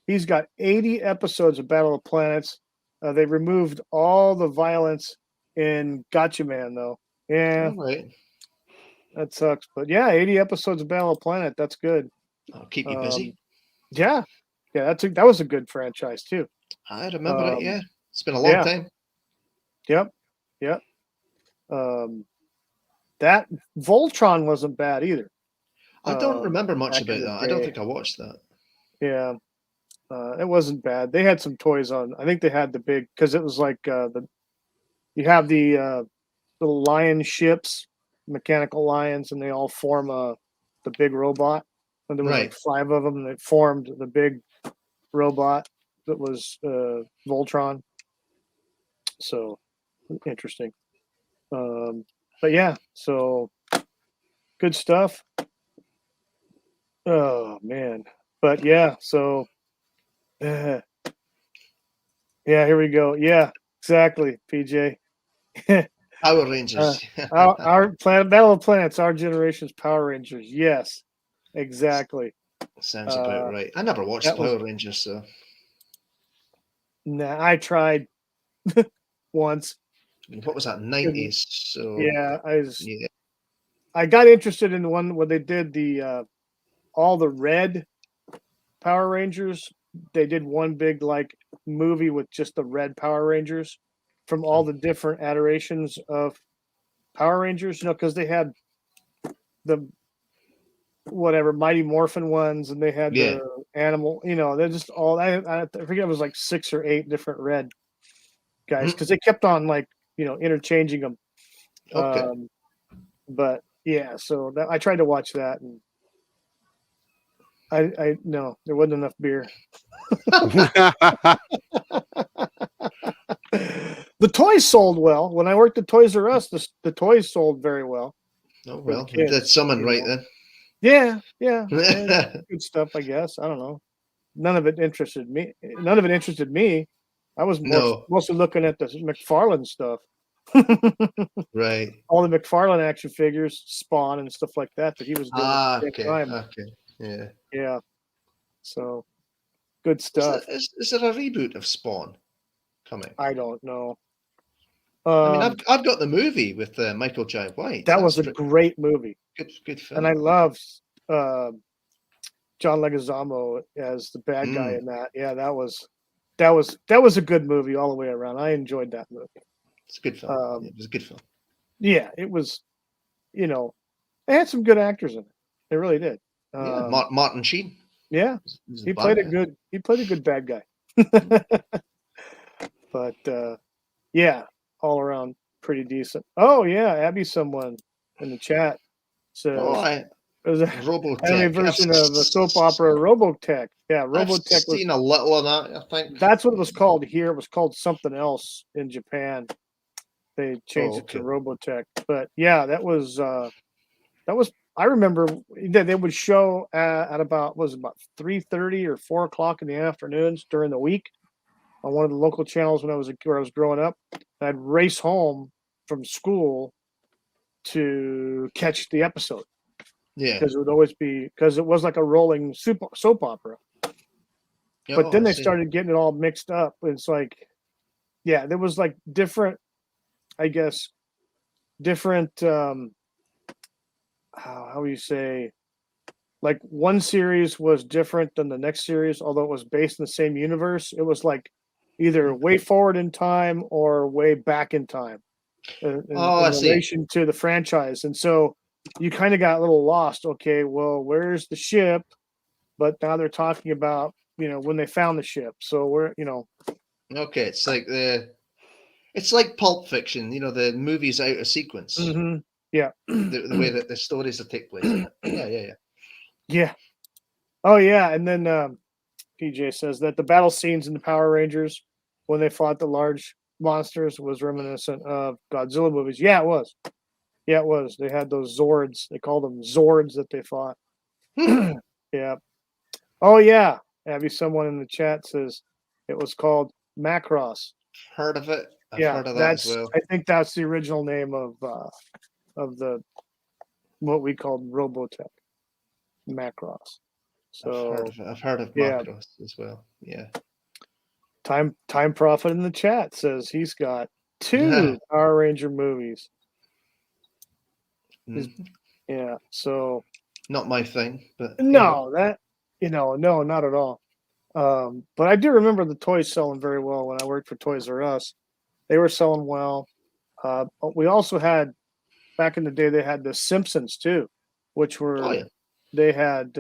Speaker 1: he's got 80 episodes of Battle of Planets. They removed all the violence in Gotcha Man, though. Yeah.
Speaker 2: All right.
Speaker 1: That sucks. But 80 episodes of Battle of Planet. That's good.
Speaker 2: I'll keep you busy.
Speaker 1: Yeah. Yeah, that was a good franchise, too.
Speaker 2: I remember it, yeah. It's been a long time.
Speaker 1: Yep. That Voltron wasn't bad either.
Speaker 2: I don't remember much
Speaker 1: back in
Speaker 2: about
Speaker 1: the
Speaker 2: that. I don't
Speaker 1: day.
Speaker 2: think I watched that.
Speaker 1: Yeah, it wasn't bad. They had some toys on. I think they had the big because it was like you have the little lion ships, mechanical lions, and they all form the big robot. And there was like
Speaker 2: Right.
Speaker 1: 5 of them, and they formed the big robot that was Voltron. So interesting. But yeah, so good stuff. Oh man, but yeah, so yeah, here we go. Yeah, exactly, PJ.
Speaker 2: Power Rangers.
Speaker 1: our planet, Battle of Planets, our generation's Power Rangers. Yes, exactly.
Speaker 2: Sounds about right. I never watched
Speaker 1: that was-
Speaker 2: Power Rangers, so
Speaker 1: Nah, I tried once.
Speaker 2: what was that? 90s. So
Speaker 1: Yeah,
Speaker 2: yeah.
Speaker 1: I got interested in the one where they did the all the red Power Rangers. They did one big like movie with just the red Power Rangers from all the different iterations of Power Rangers, because they had the whatever Mighty Morphin ones, and they had
Speaker 2: Yeah.
Speaker 1: the animal, they're just all I forget, it was like 6 or 8 different red guys because they kept on like interchanging them.
Speaker 2: Okay.
Speaker 1: But yeah, so I tried to watch that, and I no, there wasn't enough beer. The toys sold well. When I worked at Toys R Us, the toys sold very well.
Speaker 2: Oh
Speaker 1: for the
Speaker 2: well, you did
Speaker 1: kids,
Speaker 2: something right then.
Speaker 1: Yeah, good stuff, I guess. I don't know. None of it interested me. I was mostly looking at the McFarlane stuff.
Speaker 2: Right.
Speaker 1: All the McFarlane action figures, Spawn and stuff like that he was doing at the
Speaker 2: Okay.
Speaker 1: same time.
Speaker 2: Okay. Yeah.
Speaker 1: Yeah. So good stuff.
Speaker 2: Is there a reboot of Spawn coming?
Speaker 1: I don't know.
Speaker 2: I mean, I've got the movie with Michael J. White.
Speaker 1: That was a great movie.
Speaker 2: Good film.
Speaker 1: And I loved John Leguizamo as the bad guy in that. Yeah, that was a good movie all the way around. I enjoyed that movie.
Speaker 2: It's a good film. It was a good film.
Speaker 1: Yeah, it was. It had some good actors in it. It really did.
Speaker 2: Yeah, Martin Sheen.
Speaker 1: Yeah,
Speaker 2: was
Speaker 1: he
Speaker 2: the
Speaker 1: played
Speaker 2: bad
Speaker 1: a
Speaker 2: guy.
Speaker 1: good. He played a good bad guy. But yeah, all around pretty decent. Oh yeah, Abby, someone in the chat says there's a
Speaker 2: Robotech.
Speaker 1: anime version of the soap opera Robotech. Yeah, Robotech
Speaker 2: I've seen a little of that, I think.
Speaker 1: That's what it was called here. It was called something else in Japan. They changed it to
Speaker 2: okay.
Speaker 1: Robotech. But yeah, that was I remember that they would show at about 3:30 or 4 o'clock in the afternoons during the week on one of the local channels where I was growing up. I'd race home from school to catch the episode.
Speaker 2: Yeah.
Speaker 1: Because it would always be because it was like a rolling soap opera. But then they started getting it all mixed up. It's like, yeah, there was like different, I guess, how do you say, like one series was different than the next series, although it was based in the same universe. It was like either way forward in time or way back in time in relation to the franchise. And so you kind of got a little lost. Okay, well, where's the ship? But now they're talking about, when they found the ship. So
Speaker 2: Okay, it's like Pulp Fiction, the movie's out of sequence.
Speaker 1: Mm-hmm. Yeah.
Speaker 2: The way that the stories that take place in it.
Speaker 1: Yeah. Oh yeah. And then PJ says that the battle scenes in the Power Rangers when they fought the large monsters was reminiscent of Godzilla movies. Yeah, it was. Yeah, it was. They had those Zords. They called them Zords that they fought. Yeah. Oh yeah. Abby, someone in the chat says it was called Macross.
Speaker 2: Heard of it? I've
Speaker 1: Yeah,
Speaker 2: heard of that as well.
Speaker 1: I think that's the original name of the what we called Robotech, Macross. So
Speaker 2: I've heard of Macross as well. Yeah.
Speaker 1: Time Prophet in the chat says he's got 2 Power Ranger movies. Yeah, so
Speaker 2: not my thing, but
Speaker 1: no, no, not at all. But I do remember the toys selling very well when I worked for Toys R Us. They were selling well. We also had back in the day, they had the Simpsons too, which were they had.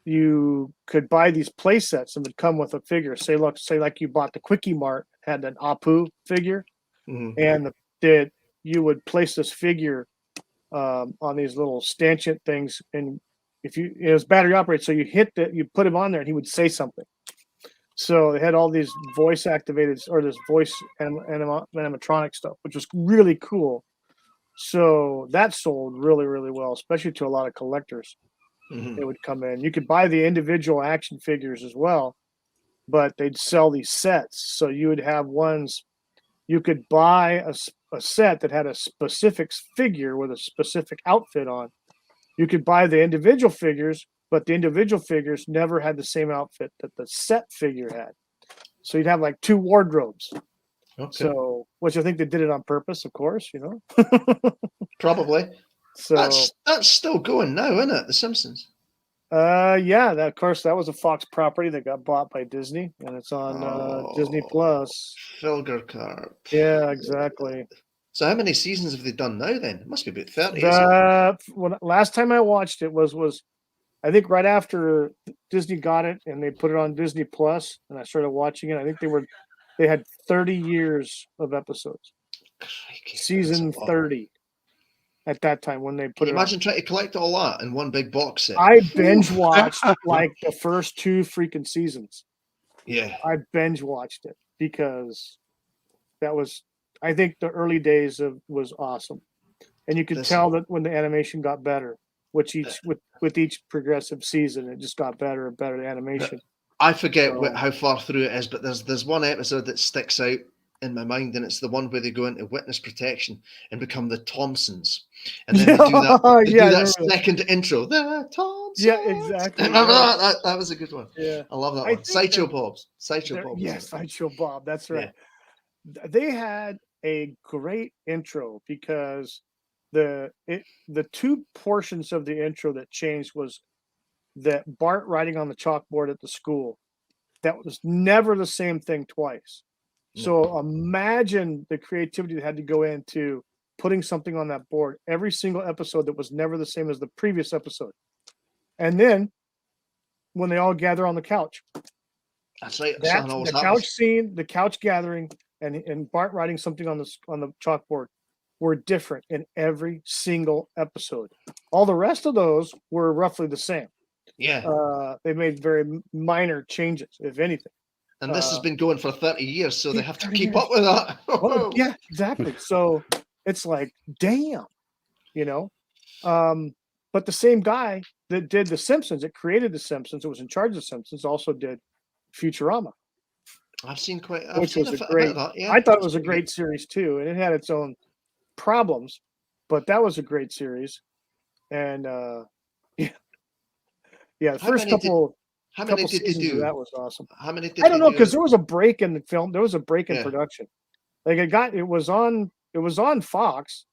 Speaker 1: You could buy these play sets and would come with a figure. Say like you bought the Quickie Mart, had an Apu figure, and you would place this figure on these little stanchion things, and it was battery operated, so you put him on there, and he would say something. So they had all these voice activated or this voice animatronic stuff, which was really cool. So that sold really, really well, especially to a lot of collectors. They would come in. You could buy the individual action figures as well, but they'd sell these sets. So you would have ones, you could buy a set that had a specific figure with a specific outfit on. You could buy the individual figures, but the individual figures never had the same outfit that the set figure had. So you'd have like two wardrobes. Okay. So, which I think they did it on purpose, of course,
Speaker 2: Probably.
Speaker 1: So
Speaker 2: that's still going now, isn't it? The Simpsons.
Speaker 1: Yeah, of course that was a Fox property that got bought by Disney, and it's on Disney Plus.
Speaker 2: Filgercarp.
Speaker 1: Yeah, exactly.
Speaker 2: So how many seasons have they done now? Then it must be about 30.
Speaker 1: Last time I watched it was I think right after Disney got it and they put it on Disney Plus, and I started watching it. I think they had 30 years of episodes. Crikey, season 30. At that time when they put it
Speaker 2: imagine trying to collect all that in one big box set.
Speaker 1: I binge watched like the first 2 freaking seasons.
Speaker 2: Yeah.
Speaker 1: I binge watched it because that was, I think the early days was awesome. And you could tell that when the animation got better, with each progressive season, it just got better and better, the animation.
Speaker 2: I forget how far through it is, but there's one episode that sticks out in my mind, and it's the one where they go into witness protection and become the Thompsons, and then they do that second intro. The Thompsons.
Speaker 1: Yeah, exactly.
Speaker 2: Remember that? That was a good one.
Speaker 1: Yeah,
Speaker 2: I love that one. Sideshow Bob. Sideshow Bob.
Speaker 1: Yes, Sideshow Bob. That's right. Yeah. They had a great intro because the 2 portions of the intro that changed was that Bart writing on the chalkboard at the school. That was never the same thing twice. So imagine the creativity that had to go into putting something on that board every single episode that was never the same as the previous episode. And then when they all gather on the couch.
Speaker 2: That's right.
Speaker 1: The couch scene, the couch gathering, and Bart writing something on the chalkboard were different in every single episode. All the rest of those were roughly the same.
Speaker 2: Yeah.
Speaker 1: They made very minor changes, if anything.
Speaker 2: And this has been going for 30 years, so they have to keep up with that.
Speaker 1: Well, yeah, exactly. So it's like, damn, But the same guy that did The Simpsons, that created The Simpsons, that was in charge of The Simpsons, also did Futurama.
Speaker 2: I've seen quite.
Speaker 1: Which was a great. I thought it was a great series too, and it had its own problems, but that was a great series. And the first couple.
Speaker 2: How many did they do?
Speaker 1: That was awesome.
Speaker 2: How many did
Speaker 1: I don't know, because there was a break in the film. There was a break in production. Like it was on Fox,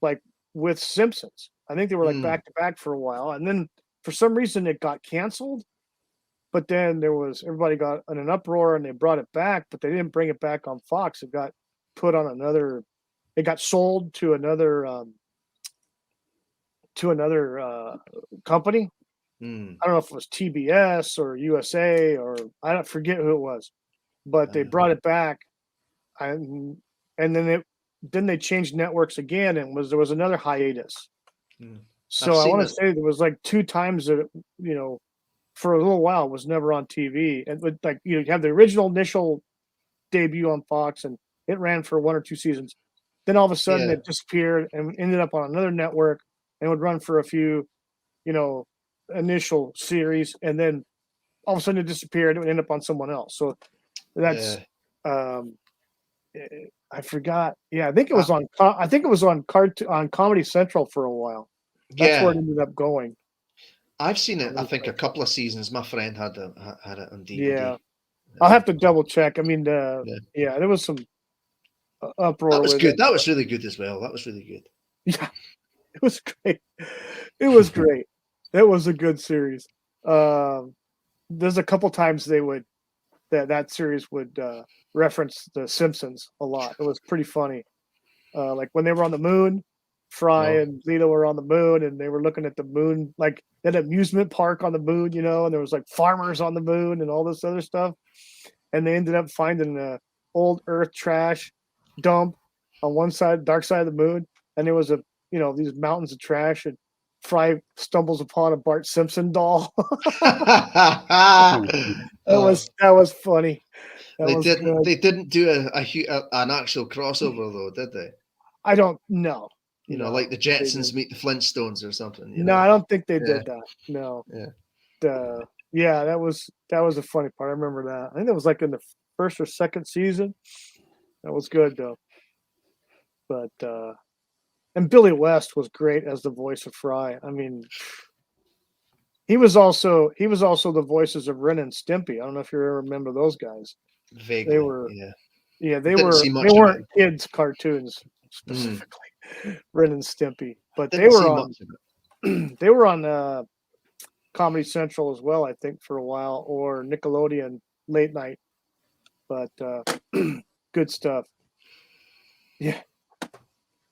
Speaker 1: like with Simpsons. I think they were like back to back for a while, and then for some reason it got canceled. But then everybody got in an uproar and they brought it back, but they didn't bring it back on Fox. It got put on another. It got sold to another company. I don't know if it was TBS or USA or I don't forget who it was, but they brought it back, and then they changed networks again, and there was another hiatus. So I want to say there was like 2 times that for a little while it was never on TV, and you have the original initial debut on Fox, and it ran for 1 or 2 seasons. Then all of a sudden it disappeared and ended up on another network, and would run for a few, initial series, and then all of a sudden it disappeared. It would end up on someone else. So that's I forgot. Yeah, I think it was on. I think it was on Comedy Central for a while. That's where it ended up going.
Speaker 2: I've seen it. I think a couple of seasons. My friend had it on DVD.
Speaker 1: Yeah, I'll have to double check. I mean, there was some uproar.
Speaker 2: That was good. That was really good as well. That was really good.
Speaker 1: Yeah, it was great. It was great. It was a good series. There's a couple times that series would reference The Simpsons a lot. It was pretty funny. Like when they were on the moon Fry
Speaker 2: No.
Speaker 1: and Lita were on the moon, and they were looking at the moon, like that amusement park on the moon, and there was like farmers on the moon and all this other stuff. And they ended up finding a old Earth trash dump on one side, dark side of the moon, and there was these mountains of trash, and Fry stumbles upon a Bart Simpson doll. That was funny.
Speaker 2: They didn't do an actual crossover though, did they?
Speaker 1: I don't know.
Speaker 2: Like the Jetsons meet the Flintstones or something.
Speaker 1: No, I don't think they did that. No. Yeah. That was a funny part. I remember that. I think it was like in the first or second season. That was good though. But and Billy West was great as the voice of Fry. I mean, he was also the voices of Ren and Stimpy. I don't know if you remember those guys.
Speaker 2: Vaguely,
Speaker 1: they were they
Speaker 2: weren't
Speaker 1: kids cartoons specifically. Ren and Stimpy, but they were on Comedy Central as well, I think, for a while, or Nickelodeon late night. But good stuff. Yeah.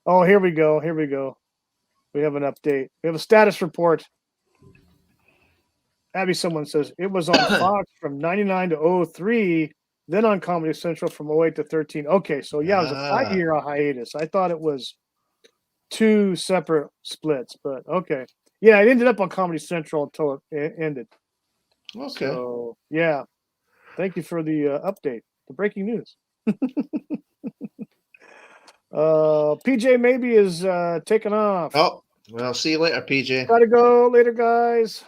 Speaker 1: Oh, here we go. We have an update. We have a status report. Abby, someone says it was on Fox from 99 to 03, then on Comedy Central from 08 to 13. Okay, so yeah, it was a 5-year hiatus. I thought it was 2 separate splits, but okay. Yeah, it ended up on Comedy Central until it ended.
Speaker 2: Okay.
Speaker 1: So, yeah. Thank you for the update, the breaking news. PJ maybe is taking off.
Speaker 2: Oh, well, see you later, PJ.
Speaker 1: Gotta go later, guys.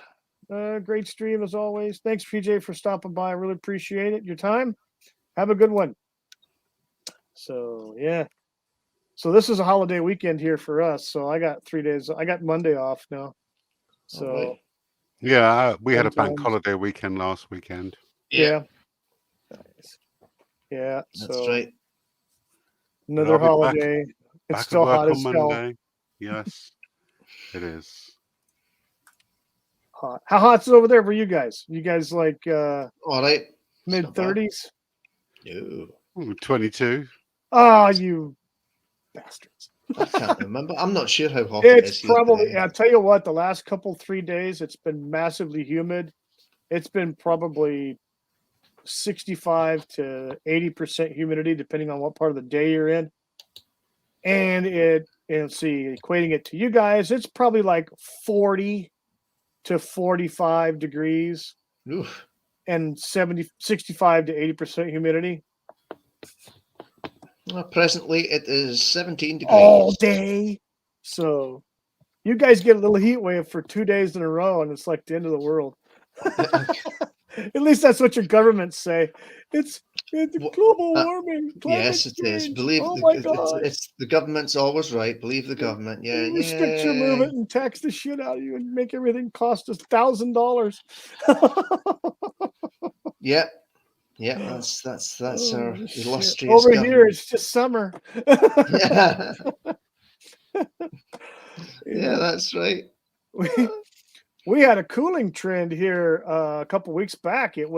Speaker 1: Great stream as always. Thanks, PJ, for stopping by. I really appreciate it. Your time. Have a good one. So, yeah. So this is a holiday weekend here for us. So I got 3 days. I got Monday off now. So
Speaker 4: yeah, we had a bank holiday weekend last weekend.
Speaker 1: Yeah. Nice. Yeah.
Speaker 2: That's right.
Speaker 1: Another holiday. It's still hot as hell.
Speaker 4: Yes, it is.
Speaker 1: Hot. How hot's it over there for you guys? You guys like
Speaker 2: all right,
Speaker 1: mid-30s?
Speaker 2: No.
Speaker 4: 22.
Speaker 1: Oh, you bastards.
Speaker 2: I can't remember. I'm not sure how hot it is.
Speaker 1: It's probably, I'll tell you what, the last 3 days, it's been massively humid. It's been probably 65 to 80% humidity, depending on what part of the day you're in. And equating it to you guys, it's probably like 40 to 45 degrees.
Speaker 2: Oof.
Speaker 1: And 65 to 80% humidity.
Speaker 2: Well, presently, it is 17 degrees.
Speaker 1: All day. So you guys get a little heat wave for 2 days in a row, and it's like the end of the world. At least that's what your governments say. It's global warming.
Speaker 2: Yes, it is. Believe it's the government's always right. Believe the government. Yeah,
Speaker 1: restrict your movement and tax the shit out of you and make everything cost us $1,000.
Speaker 2: Yeah, that's our illustrious.
Speaker 1: Over
Speaker 2: government.
Speaker 1: here, it's just summer.
Speaker 2: Yeah. Yeah, that's right.
Speaker 1: We had a cooling trend here a couple weeks back. It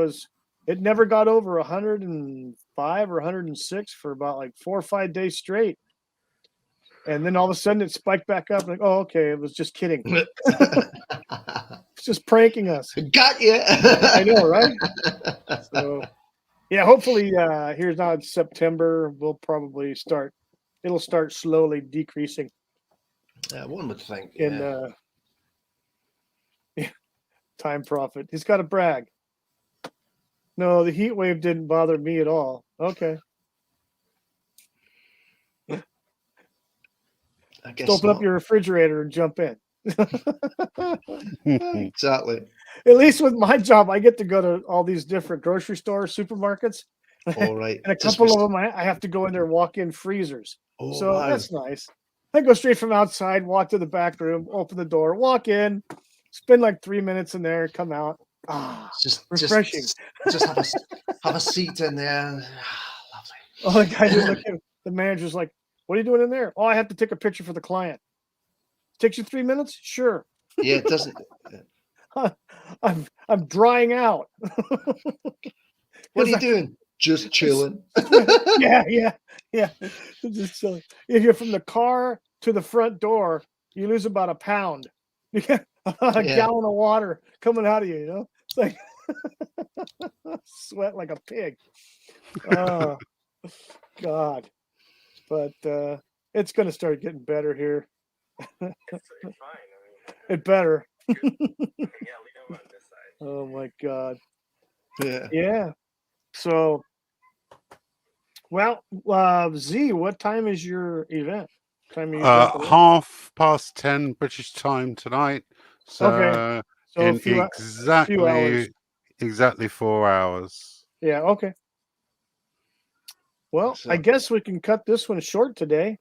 Speaker 1: never got over 105 or 106 for about like 4 or 5 days straight. And then all of a sudden it spiked back up. Like, oh, okay, it was just kidding. It's just pranking us.
Speaker 2: Got you.
Speaker 1: I know, right? So, yeah, hopefully here's now in September, we'll probably it'll start slowly decreasing.
Speaker 2: Yeah, one would think.
Speaker 1: In Time Prophet. He's got to brag. No, the heat wave didn't bother me at all. Okay.
Speaker 2: I guess
Speaker 1: open up your refrigerator and jump in.
Speaker 2: Exactly.
Speaker 1: At least with my job, I get to go to all these different grocery stores, supermarkets.
Speaker 2: All right.
Speaker 1: And a couple of them, I have to go in there, walk in freezers.
Speaker 2: Oh,
Speaker 1: so
Speaker 2: wow.
Speaker 1: That's nice. I go straight from outside, walk to the back room, open the door, walk in, spend like 3 minutes in there, come out.
Speaker 2: Just
Speaker 1: refreshing.
Speaker 2: Just have a seat in there. Lovely.
Speaker 1: Oh, the guy who's looking, the manager's like, "What are you doing in there?" "Oh, I have to take a picture for the client." "Takes you 3 minutes?" "Sure."
Speaker 2: Yeah, it doesn't.
Speaker 1: I'm drying out.
Speaker 2: What are you doing? Just chilling.
Speaker 1: Yeah. Just chilling. If you're from the car to the front door, you lose about a pound. You get a gallon of water coming out of you. You know, it's like sweat like a pig. Oh God! But it's going to start getting better here. It better. Oh my God. Yeah. So, well, Z, what time is your event? Time are you jumping in?
Speaker 4: 10:30 British time tonight. So,
Speaker 1: Okay. So
Speaker 4: in
Speaker 1: a few hours.
Speaker 4: exactly 4 hours.
Speaker 1: Yeah. Okay. Well, I guess we can cut this one short today.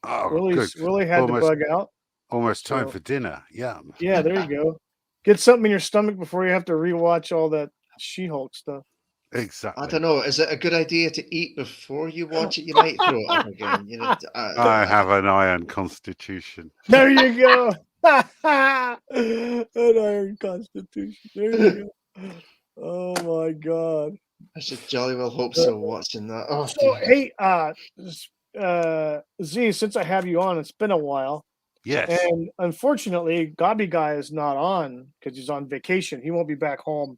Speaker 4: Oh,
Speaker 1: Willie had to bug out.
Speaker 4: Almost time for dinner. Yeah.
Speaker 1: Yeah, there you go. Get something in your stomach before you have to rewatch all that She-Hulk stuff.
Speaker 4: Exactly.
Speaker 2: I don't know. Is it a good idea to eat before you watch it? You might throw it up again. You know,
Speaker 4: I have an iron constitution.
Speaker 1: There you go. An iron constitution. There you go. Oh my God.
Speaker 2: I should jolly well hope so. Watching that. Oh,
Speaker 1: so hey, Z, since I have you on, it's been a while.
Speaker 4: Yes.
Speaker 1: And unfortunately, Gobby Guy is not on because he's on vacation. He won't be back home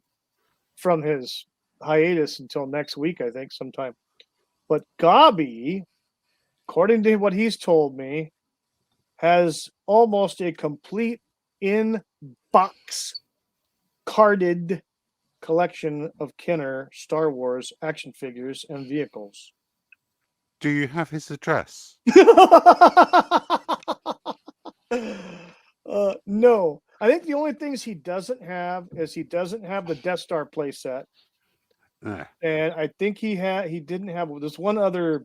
Speaker 1: from his hiatus until next week, I think, sometime. But Gobby, according to what he's told me, has almost a complete in-box carded collection of Kenner Star Wars action figures and vehicles.
Speaker 4: Do you have his address?
Speaker 1: No. I think the only things he doesn't have is he doesn't have the Death Star playset. And I think he didn't have this one other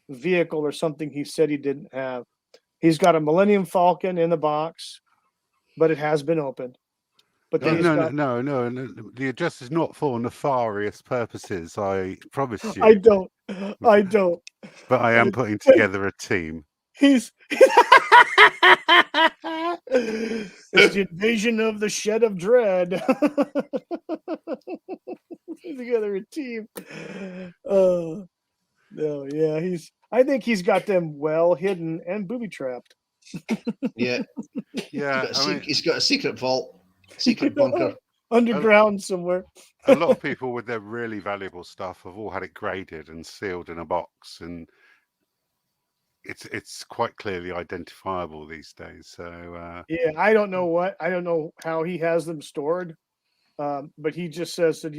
Speaker 1: vehicle or something he said he didn't have. He's got a Millennium Falcon in the box, but it has been opened. But then
Speaker 4: no. The address is not for nefarious purposes. I promise you.
Speaker 1: I don't.
Speaker 4: But I am putting together a team.
Speaker 1: It's the invasion of the Shed of Dread. Together a team. No, yeah, I think he's got them well hidden and booby trapped.
Speaker 2: Yeah. He's got a secret vault, secret bunker.
Speaker 1: Underground somewhere.
Speaker 4: A lot of people with their really valuable stuff have all had it graded and sealed in a box, and it's quite clearly identifiable these days. So
Speaker 1: I don't know how he has them stored, but he just says that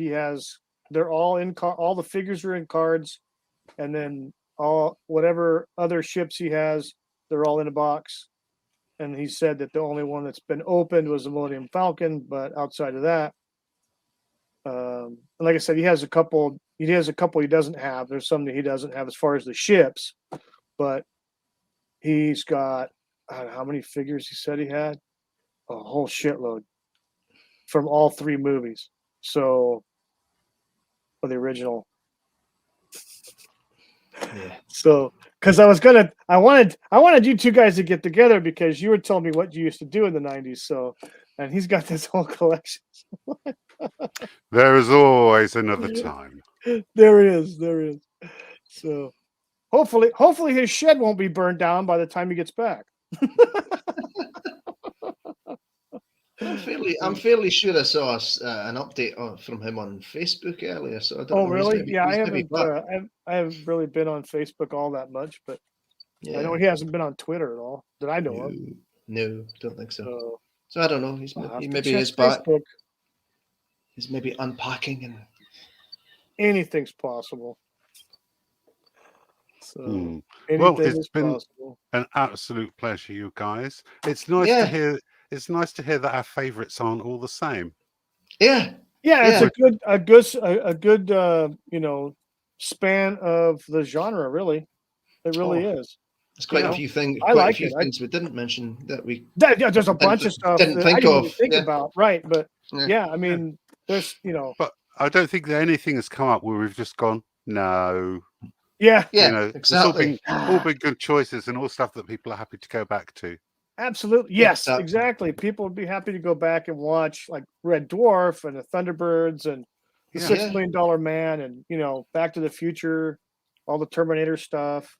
Speaker 1: they're all in all the figures are in cards, and then all whatever other ships he has, they're all in a box. And he said that the only one that's been opened was the Millennium Falcon, but outside of that, like I said, he has a couple he doesn't have. There's some that he doesn't have as far as the ships, but he's got how many figures he said he had? A whole shitload from all three movies. So, for the original.
Speaker 2: Yeah.
Speaker 1: So, because I wanted you two guys to get together because you were telling me what you used to do in the 90s. So, and he's got this whole collection.
Speaker 4: there is always another time.
Speaker 1: There is. So, hopefully his shed won't be burned down by the time he gets back.
Speaker 2: I'm fairly sure I saw an update from him on Facebook earlier. So I don't know.
Speaker 1: Really? I haven't really been on Facebook all that much, but I know he hasn't been on Twitter at all that I know of.
Speaker 2: No, don't think so. So I don't know. Maybe he's
Speaker 1: back.
Speaker 2: He's maybe unpacking and
Speaker 1: anything's possible. So
Speaker 4: well, it's been an absolute pleasure, you guys. It's nice to hear. It's nice to hear that our favourites aren't all the same.
Speaker 2: Yeah.
Speaker 1: It's a good span of the genre. Really, it really is.
Speaker 2: There's quite a few things. Things we didn't mention that we.
Speaker 1: There's a bunch of stuff
Speaker 2: didn't
Speaker 1: that
Speaker 2: think
Speaker 1: I didn't
Speaker 2: of.
Speaker 1: even think about. Right, but I mean, there's
Speaker 4: But I don't think that anything has come up where we've just gone no.
Speaker 1: Yeah,
Speaker 2: exactly.
Speaker 4: It's all been good choices and all stuff that people are happy to go back to.
Speaker 1: Absolutely. Yes, exactly. People would be happy to go back and watch like Red Dwarf and the Thunderbirds and the $6 Million Man and Back to the Future, all the Terminator stuff.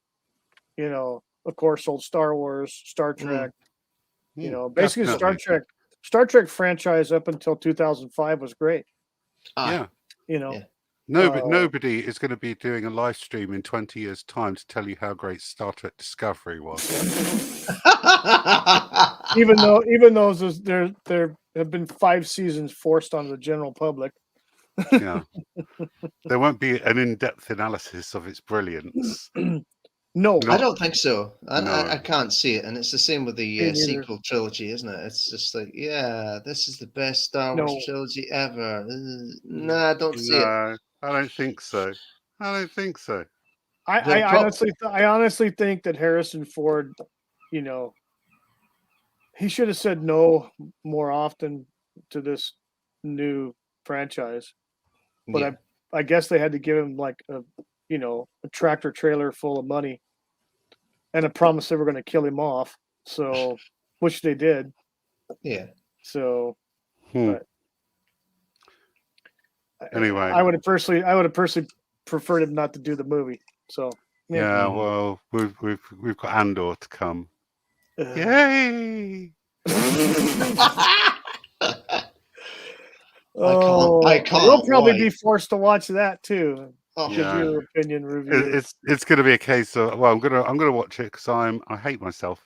Speaker 1: of course, sold Star Wars, Star Trek. You know, basically
Speaker 4: Definitely.
Speaker 1: Star Trek franchise up until 2005 was great.
Speaker 4: Yeah.
Speaker 1: You know,
Speaker 2: Yeah.
Speaker 4: Nobody is going to be doing a live stream in 20 years' time to tell you how great Star Trek Discovery was.
Speaker 1: even though there have been 5 seasons forced on the general public.
Speaker 4: Yeah. There won't be an in-depth analysis of its brilliance.
Speaker 1: No,
Speaker 2: I don't think so.
Speaker 4: No.
Speaker 2: I can't see it, and it's the same with
Speaker 1: Me
Speaker 2: the
Speaker 1: neither.
Speaker 2: sequel trilogy, isn't it? It's just like, yeah, this is the best Star Wars
Speaker 1: No.
Speaker 2: trilogy ever. No, I don't see it.
Speaker 4: No, I don't think so. I don't think so.
Speaker 1: I honestly think that Harrison Ford, you know, he should have said no more often to this new franchise. But
Speaker 2: Yeah.
Speaker 1: I guess they had to give him like a tractor trailer full of money and a promise they were going to kill him off. So, which they did.
Speaker 2: Yeah.
Speaker 1: So,
Speaker 4: Anyway,
Speaker 1: I would have personally preferred him not to do the movie. So,
Speaker 4: yeah. Well, we've got Andor to come. Yay!
Speaker 2: I can't.
Speaker 1: You'll probably
Speaker 2: wait.
Speaker 1: be forced to watch that too.
Speaker 2: Oh,
Speaker 1: Give
Speaker 4: Yeah.
Speaker 1: your opinion review.
Speaker 4: It's going to be a case of, well, I'm gonna watch it because I hate myself.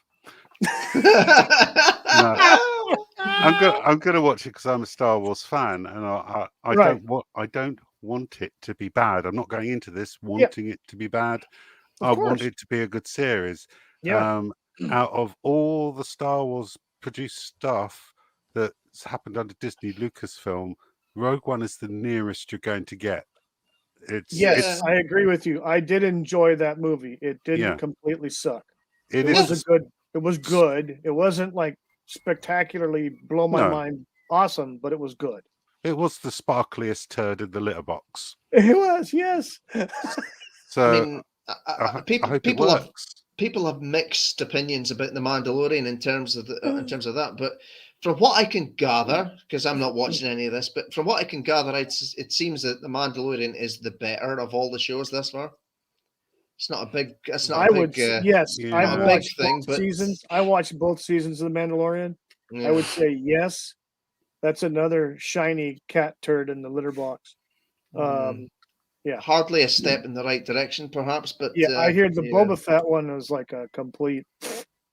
Speaker 4: I'm gonna watch it because I'm a Star Wars fan, and I
Speaker 1: Right.
Speaker 4: don't want it to be bad. I'm not going into this wanting it to be bad.
Speaker 1: Of
Speaker 4: I
Speaker 1: course.
Speaker 4: want it to be a good series.
Speaker 1: Yeah.
Speaker 4: Out of all the Star Wars produced stuff that's happened under Disney Lucasfilm, Rogue One is the nearest you're going to get.
Speaker 1: Yes, I agree with you. I did enjoy that movie. It didn't completely suck. It was good. It wasn't like spectacularly blow my mind awesome, but it was good.
Speaker 4: It was the sparkliest turd in the litter box.
Speaker 1: It was, yes.
Speaker 4: So
Speaker 2: I mean,
Speaker 4: I hope it
Speaker 2: people
Speaker 4: works.
Speaker 2: have mixed opinions about the Mandalorian in terms of that, but from what I can gather, because I'm not watching any of this, but from what I can gather, it seems that the Mandalorian is the better of all the shows thus far. It's not a big. It's not.
Speaker 1: Yes, I've watched
Speaker 2: thing,
Speaker 1: both seasons. I watched both seasons of The Mandalorian. Yeah. I would say yes. That's another shiny cat turd in the litter box. Yeah,
Speaker 2: hardly a step in the right direction, perhaps. But
Speaker 1: I hear the Boba Fett one was like a complete.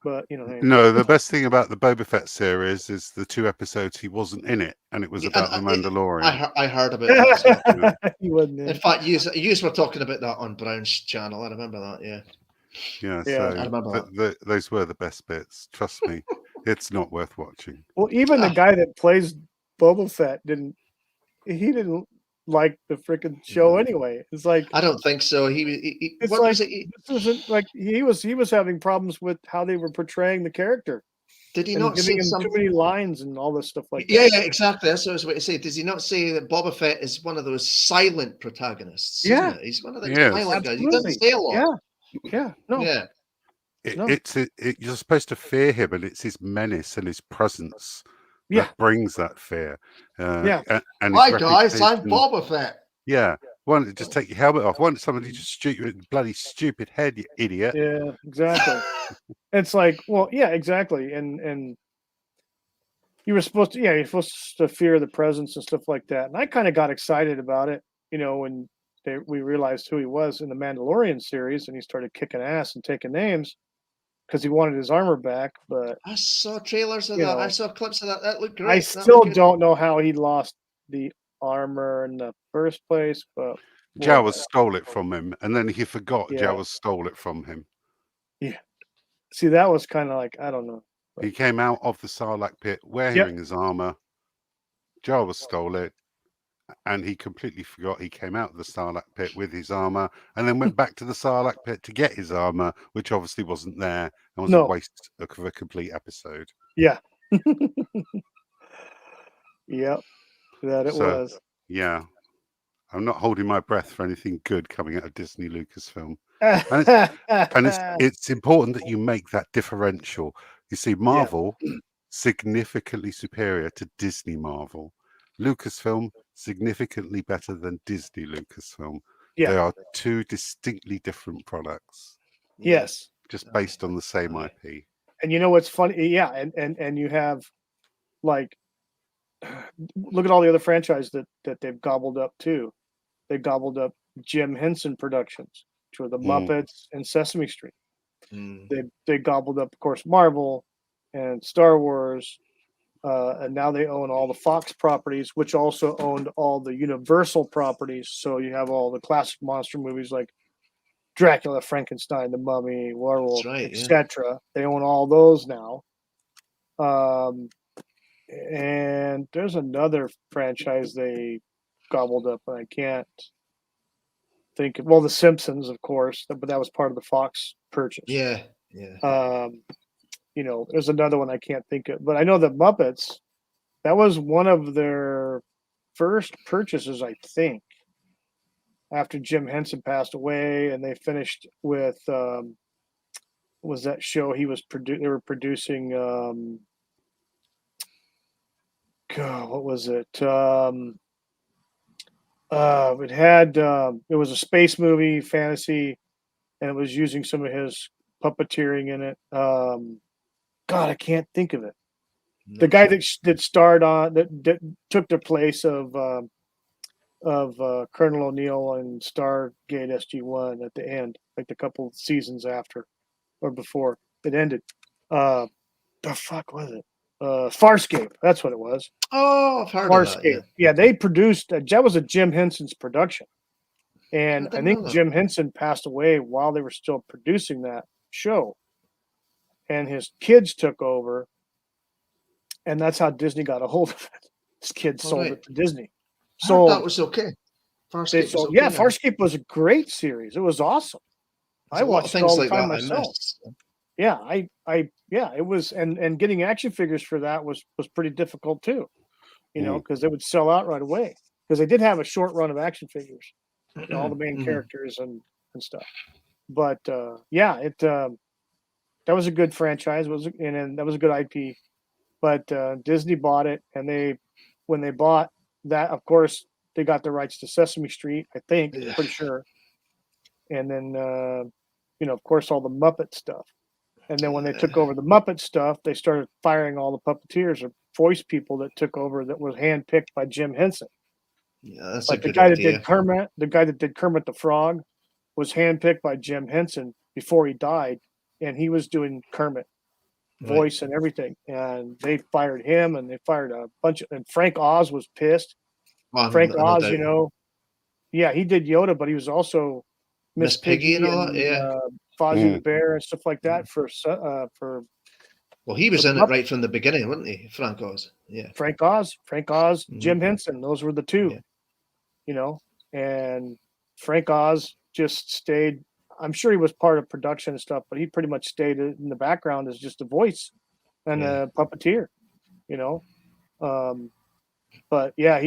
Speaker 1: But
Speaker 4: no, the best thing about the Boba Fett series is the 2 episodes he wasn't in it, and it was about the Mandalorian.
Speaker 2: I heard about that.
Speaker 1: He wasn't in.
Speaker 2: In fact, you were talking about that on Brown's channel. I remember that. Yeah.
Speaker 4: So
Speaker 2: I remember that.
Speaker 4: Those were the best bits. Trust me, it's not worth watching.
Speaker 1: Well, even the guy that plays Boba Fett didn't like the freaking show anyway. It's like
Speaker 2: I don't think so. He
Speaker 1: was having problems with how they were portraying the character.
Speaker 2: Did he not
Speaker 1: giving
Speaker 2: say
Speaker 1: him too many lines and all this stuff like that?
Speaker 2: Yeah, exactly. That's what I was about to say. Does he not say that Boba Fett is one of those silent protagonists?
Speaker 1: Yeah,
Speaker 2: isn't it? He's one of the silent guys. He doesn't say a lot.
Speaker 1: Yeah, no.
Speaker 2: Yeah.
Speaker 4: You're supposed to fear him, and it's his menace and his presence that brings that fear. And
Speaker 2: hi guys, I'm Boba Fett.
Speaker 4: Yeah, why don't you just take your helmet off? Why don't somebody just shoot you in the bloody stupid head, you idiot?
Speaker 1: Yeah, exactly. It's like, well, yeah, exactly. And you're supposed to fear the presence and stuff like that. And I kind of got excited about it, when we realized who he was in the Mandalorian series, and he started kicking ass and taking names because he wanted his armor back. But
Speaker 2: I saw trailers of that. I saw clips of that. That looked great.
Speaker 1: I still don't know how he lost the armor in the first place, but
Speaker 4: Jawa stole it from him, and then he forgot Jawa stole it from him.
Speaker 1: Yeah. See, that was kind of like, I don't know. But
Speaker 4: he came out of the Sarlacc pit wearing his armor. Jawa stole it, and he completely forgot he came out of the Sarlacc pit with his armor, and then went back to the Sarlacc pit to get his armor, which obviously wasn't there, and was a waste of a complete episode.
Speaker 1: Yeah. Yep. That it was.
Speaker 4: Yeah. I'm not holding my breath for anything good coming out of Disney Lucasfilm. And it's important that you make that differential. You see, Marvel, significantly superior to Disney Marvel. Lucasfilm, significantly better than Disney Lucasfilm. Yeah. They are 2 distinctly different products.
Speaker 1: Yes.
Speaker 4: just based on the same IP.
Speaker 1: And you know what's funny? Yeah, and you have like look at all the other franchise that they've gobbled up too. They gobbled up Jim Henson Productions, which were the Muppets and Sesame Street. They gobbled up, of course, Marvel and Star Wars, and now they own all the Fox properties, which also owned all the Universal properties. So you have all the classic monster movies like Dracula, Frankenstein, The Mummy, Werewolf, etc. They own all those now. And there's another franchise they gobbled up, and I can't think of. Well, The Simpsons, of course, but that was part of the Fox purchase.
Speaker 2: Yeah.
Speaker 1: You know, there's another one I can't think of, but I know the Muppets. That was one of their first purchases, I think, after Jim Henson passed away, and they finished with was that show he was they were producing. God, what was it? It had it was a space movie, fantasy, and it was using some of his puppeteering in it. God, I can't think of it. The guy that starred on that took the place of Colonel O'Neill and Stargate SG-1 at the end, like the couple seasons after or before it ended. The fuck was it? Farscape. That's what it was.
Speaker 2: Oh, I've heard
Speaker 1: Farscape.
Speaker 2: of that.
Speaker 1: Yeah, they produced. That was a Jim Henson's production, and I think Jim Henson passed away while they were still producing that show, and his kids took over, and that's how Disney got a hold of it. His kids sold it to Disney. So
Speaker 2: that was okay.
Speaker 1: Farscape was okay. Yeah, Farscape was a great series. It was awesome. I watched it all the time myself. Yeah, it was, and getting action figures for that was pretty difficult too, you know, because they would sell out right away because they did have a short run of action figures, all the main characters and stuff. But that was a good franchise, and that was a good IP. But Disney bought it, and when they bought that, of course, they got the rights to Sesame Street, I think, pretty sure, and then of course, all the Muppet stuff. And then when they took over the Muppet stuff, they started firing all the puppeteers or voice people that took over that was handpicked by Jim Henson.
Speaker 2: Yeah, that's
Speaker 1: like
Speaker 2: a good
Speaker 1: the guy
Speaker 2: idea.
Speaker 1: that did Kermit, the guy that did Kermit the Frog was handpicked by Jim Henson before he died, and he was doing Kermit voice and everything. And they fired him, and they fired a bunch of. And Frank Oz was pissed. Frank Oz, he did Yoda, but he was also Miss Piggy and all that, Fozzie the Bear and stuff like that for.
Speaker 2: Well, he was in it right from the beginning, wasn't he, Frank Oz? Yeah,
Speaker 1: Frank Oz, Jim Henson. Those were the two, and Frank Oz just stayed. I'm sure he was part of production and stuff, but he pretty much stayed in the background as just a voice and a puppeteer, But yeah,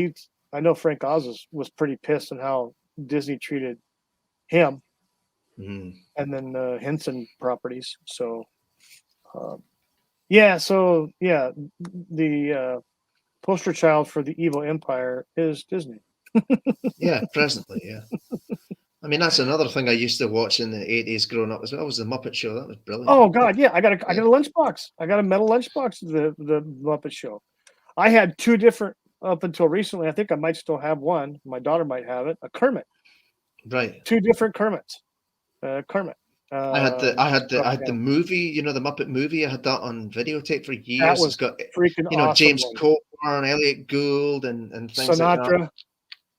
Speaker 1: I know Frank Oz was pretty pissed on how Disney treated him. And then Henson properties. So, the poster child for the evil empire is Disney.
Speaker 2: Presently, I mean, that's another thing I used to watch in the 80s growing up as well, was the Muppet Show. That was brilliant.
Speaker 1: Oh God, yeah. I got a lunchbox. I got a metal lunchbox of the Muppet Show. I had two different up until recently. I think I might still have one. My daughter might have it. A Kermit.
Speaker 2: Right.
Speaker 1: Two different Kermits. Kermit.
Speaker 2: I had the movie, the Muppet movie. I had that on videotape for years.
Speaker 1: That was
Speaker 2: it's got
Speaker 1: freaking awesome.
Speaker 2: James Coburn, Elliot Gould, and things
Speaker 1: Sinatra.
Speaker 2: like that.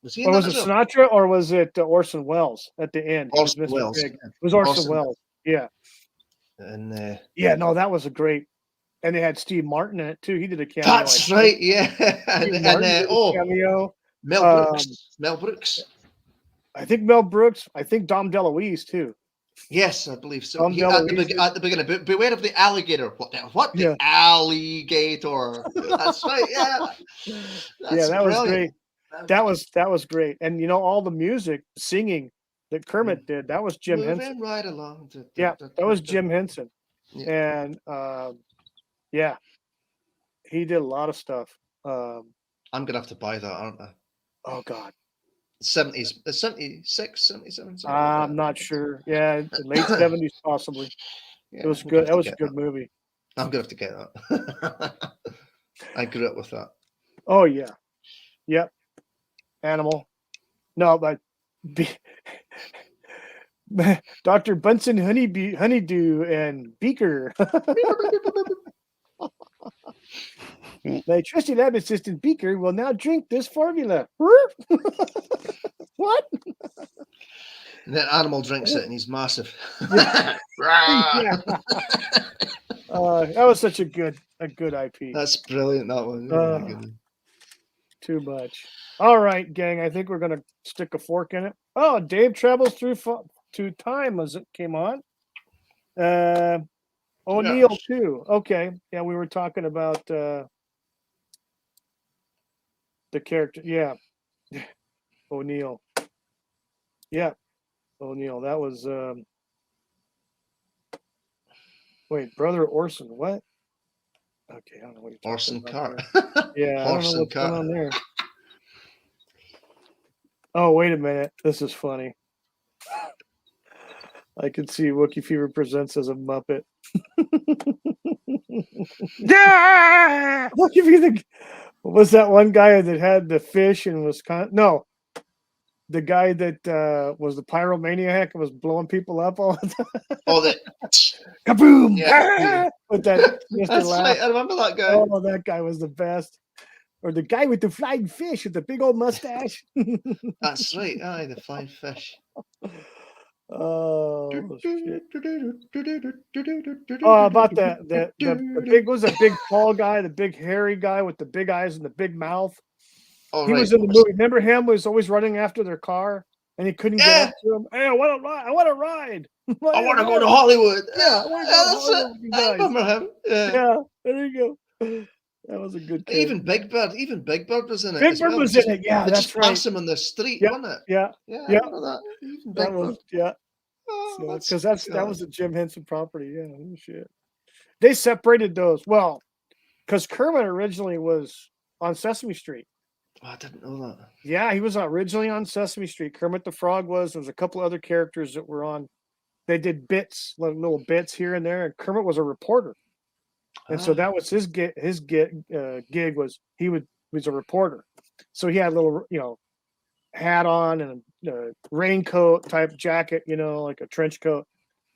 Speaker 2: Was he?
Speaker 1: Was it Sinatra or was it Orson Welles at the end?
Speaker 2: Orson Welles.
Speaker 1: It was Orson Welles. Yeah.
Speaker 2: And
Speaker 1: that was a great. And they had Steve Martin in it too. He did a cameo.
Speaker 2: That's right. Yeah.
Speaker 1: cameo.
Speaker 2: Mel Brooks.
Speaker 1: I think Mel Brooks. I think Dom DeLuise too.
Speaker 2: Yes, I believe so. At the beginning, beware of the alligator. What? The alligator. That's right. Yeah.
Speaker 1: That was great. That was great. And all the music, singing that Kermit did, that was Jim Henson.
Speaker 2: Right along.
Speaker 1: That was Jim Henson. Yeah. And he did a lot of stuff.
Speaker 2: I'm gonna have to buy that, aren't I?
Speaker 1: Oh God.
Speaker 2: 70s, 76, 77.
Speaker 1: I'm not sure. Yeah, late 70s possibly. It was good. That was a good movie.
Speaker 2: I'm gonna have to get that. I grew up with that.
Speaker 1: Oh yeah, yep. Animal. No, but Dr. Bunsen Honeydew and Beaker. My trusty lab assistant Beaker will now drink this formula. What?
Speaker 2: And then Animal drinks it, and he's massive.
Speaker 1: Yeah. That was such a good IP.
Speaker 2: That's brilliant. That one. Oh, my goodness.
Speaker 1: Too much. All right, gang. I think we're gonna stick a fork in it. Oh, Dave travels through to time as it came on. O'Neill too. Okay, yeah, we were talking about the character. Yeah, O'Neill. Yeah, O'Neill. That was. Wait, Brother Orson. What? Okay, I don't know what you're talking
Speaker 2: Orson
Speaker 1: about.
Speaker 2: Carter.
Speaker 1: Yeah, I don't know
Speaker 2: Orson
Speaker 1: what's going
Speaker 2: Carter.
Speaker 1: on there. Oh, wait a minute. This is funny. I can see WookieFever presents as a Muppet.
Speaker 4: Yeah.
Speaker 1: WookieFever. Was that one guy that had the fish in Wisconsin? No. The guy that was the pyromaniac and was blowing people up all the time.
Speaker 2: Oh, the
Speaker 1: Kaboom!
Speaker 2: Yeah.
Speaker 1: With that Mr.
Speaker 2: That's
Speaker 1: Laugh.
Speaker 2: right. I remember that guy.
Speaker 1: Oh, that guy was the best. Or the guy with the flying fish with the big old mustache.
Speaker 2: That's right. Aye, the flying fish.
Speaker 1: Oh, shit. Oh, about the big, what was that big tall guy, the big hairy guy with the big eyes and the big mouth?
Speaker 2: Oh,
Speaker 1: He
Speaker 2: right.
Speaker 1: was in the movie. Remember him? Was always running after their car, and he couldn't get up to him. Hey, I want to ride. I want to ride.
Speaker 2: I want to go to Hollywood.
Speaker 1: Yeah, I want to go to
Speaker 2: that's
Speaker 1: Hollywood.
Speaker 2: it. I remember him.
Speaker 1: Yeah, there you go. That was a good kid.
Speaker 2: Even Big Bird was in it.
Speaker 1: Big
Speaker 2: as
Speaker 1: Bird
Speaker 2: well.
Speaker 1: was
Speaker 2: Just-
Speaker 1: in it. Yeah,
Speaker 2: they
Speaker 1: that's
Speaker 2: just
Speaker 1: right.
Speaker 2: pass him on the street,
Speaker 1: Yep,
Speaker 2: wasn't it?
Speaker 1: Yeah,
Speaker 2: Yeah, I
Speaker 1: yeah.
Speaker 2: remember that. Even Big
Speaker 1: That
Speaker 2: Bird.
Speaker 1: was, yeah.
Speaker 2: Oh,
Speaker 1: Because
Speaker 2: that's
Speaker 1: that was a Jim Henson property. Yeah, oh, shit. They separated those. Well, because Kermit originally was on Sesame Street.
Speaker 2: Oh, I didn't know that.
Speaker 1: Yeah, he was originally on Sesame Street. Kermit the Frog was. There was a couple other characters that were on. They did bits, like little bits here and there. And Kermit was a reporter, and so that was his gig. His gig was he was a reporter. So he had a little, hat on and a raincoat type jacket, like a trench coat.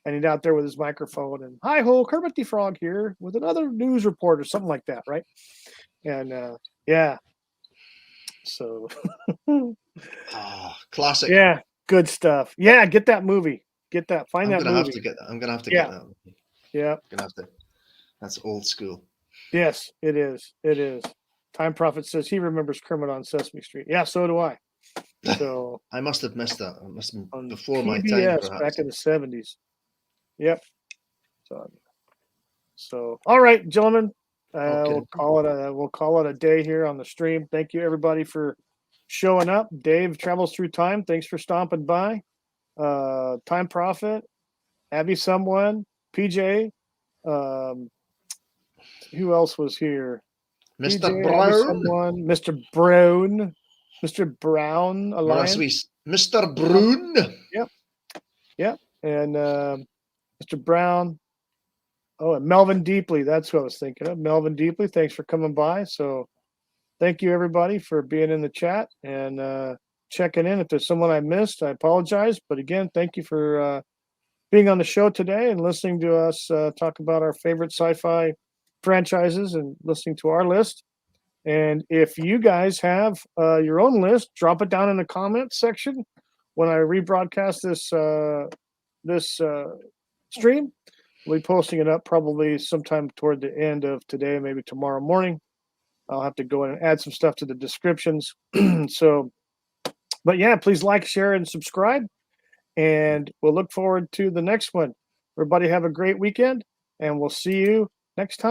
Speaker 1: And he'd out there with his microphone and hi ho, Kermit the Frog here with another news report or something like that, right? And yeah. So
Speaker 2: classic.
Speaker 1: yeah, good stuff. Yeah, get that movie. Get that. Find that movie.
Speaker 2: Have to get that. I'm gonna have to get that.
Speaker 1: Yeah.
Speaker 2: I'm gonna have to. That's old school.
Speaker 1: Yes, it is. It is. Time Prophet says he remembers Kermit on Sesame Street. Yeah, so do I. So
Speaker 2: I must have missed that. It must have been before
Speaker 1: PBS,
Speaker 2: my time, perhaps.
Speaker 1: back in the 70s. Yep. So all right, gentlemen.
Speaker 2: Okay.
Speaker 1: We'll call it a day here on the stream. Thank you everybody for showing up. Dave travels through time. Thanks for stopping by. Time Prophet, Abby Someone, PJ. Who else was here?
Speaker 2: Mr.
Speaker 1: PJ,
Speaker 2: Brown.
Speaker 1: Someone, Mr. Brown. Mr. Brown Alliance.
Speaker 2: Mr. Brown.
Speaker 1: Yep. And Mr. Brown. Oh, and Melvin Deeply. That's who I was thinking of. Melvin Deeply. Thanks for coming by. So thank you everybody for being in the chat and checking in. If there's someone I missed, I apologize. But again, thank you for being on the show today and listening to us talk about our favorite sci-fi franchises and listening to our list. And if you guys have your own list, drop it down in the comments section when I rebroadcast this stream. We'll be posting it up probably sometime toward the end of today, maybe tomorrow morning. I'll have to go in and add some stuff to the descriptions. But yeah, please like, share, and subscribe. And we'll look forward to the next one. Everybody have a great weekend, and we'll see you next time.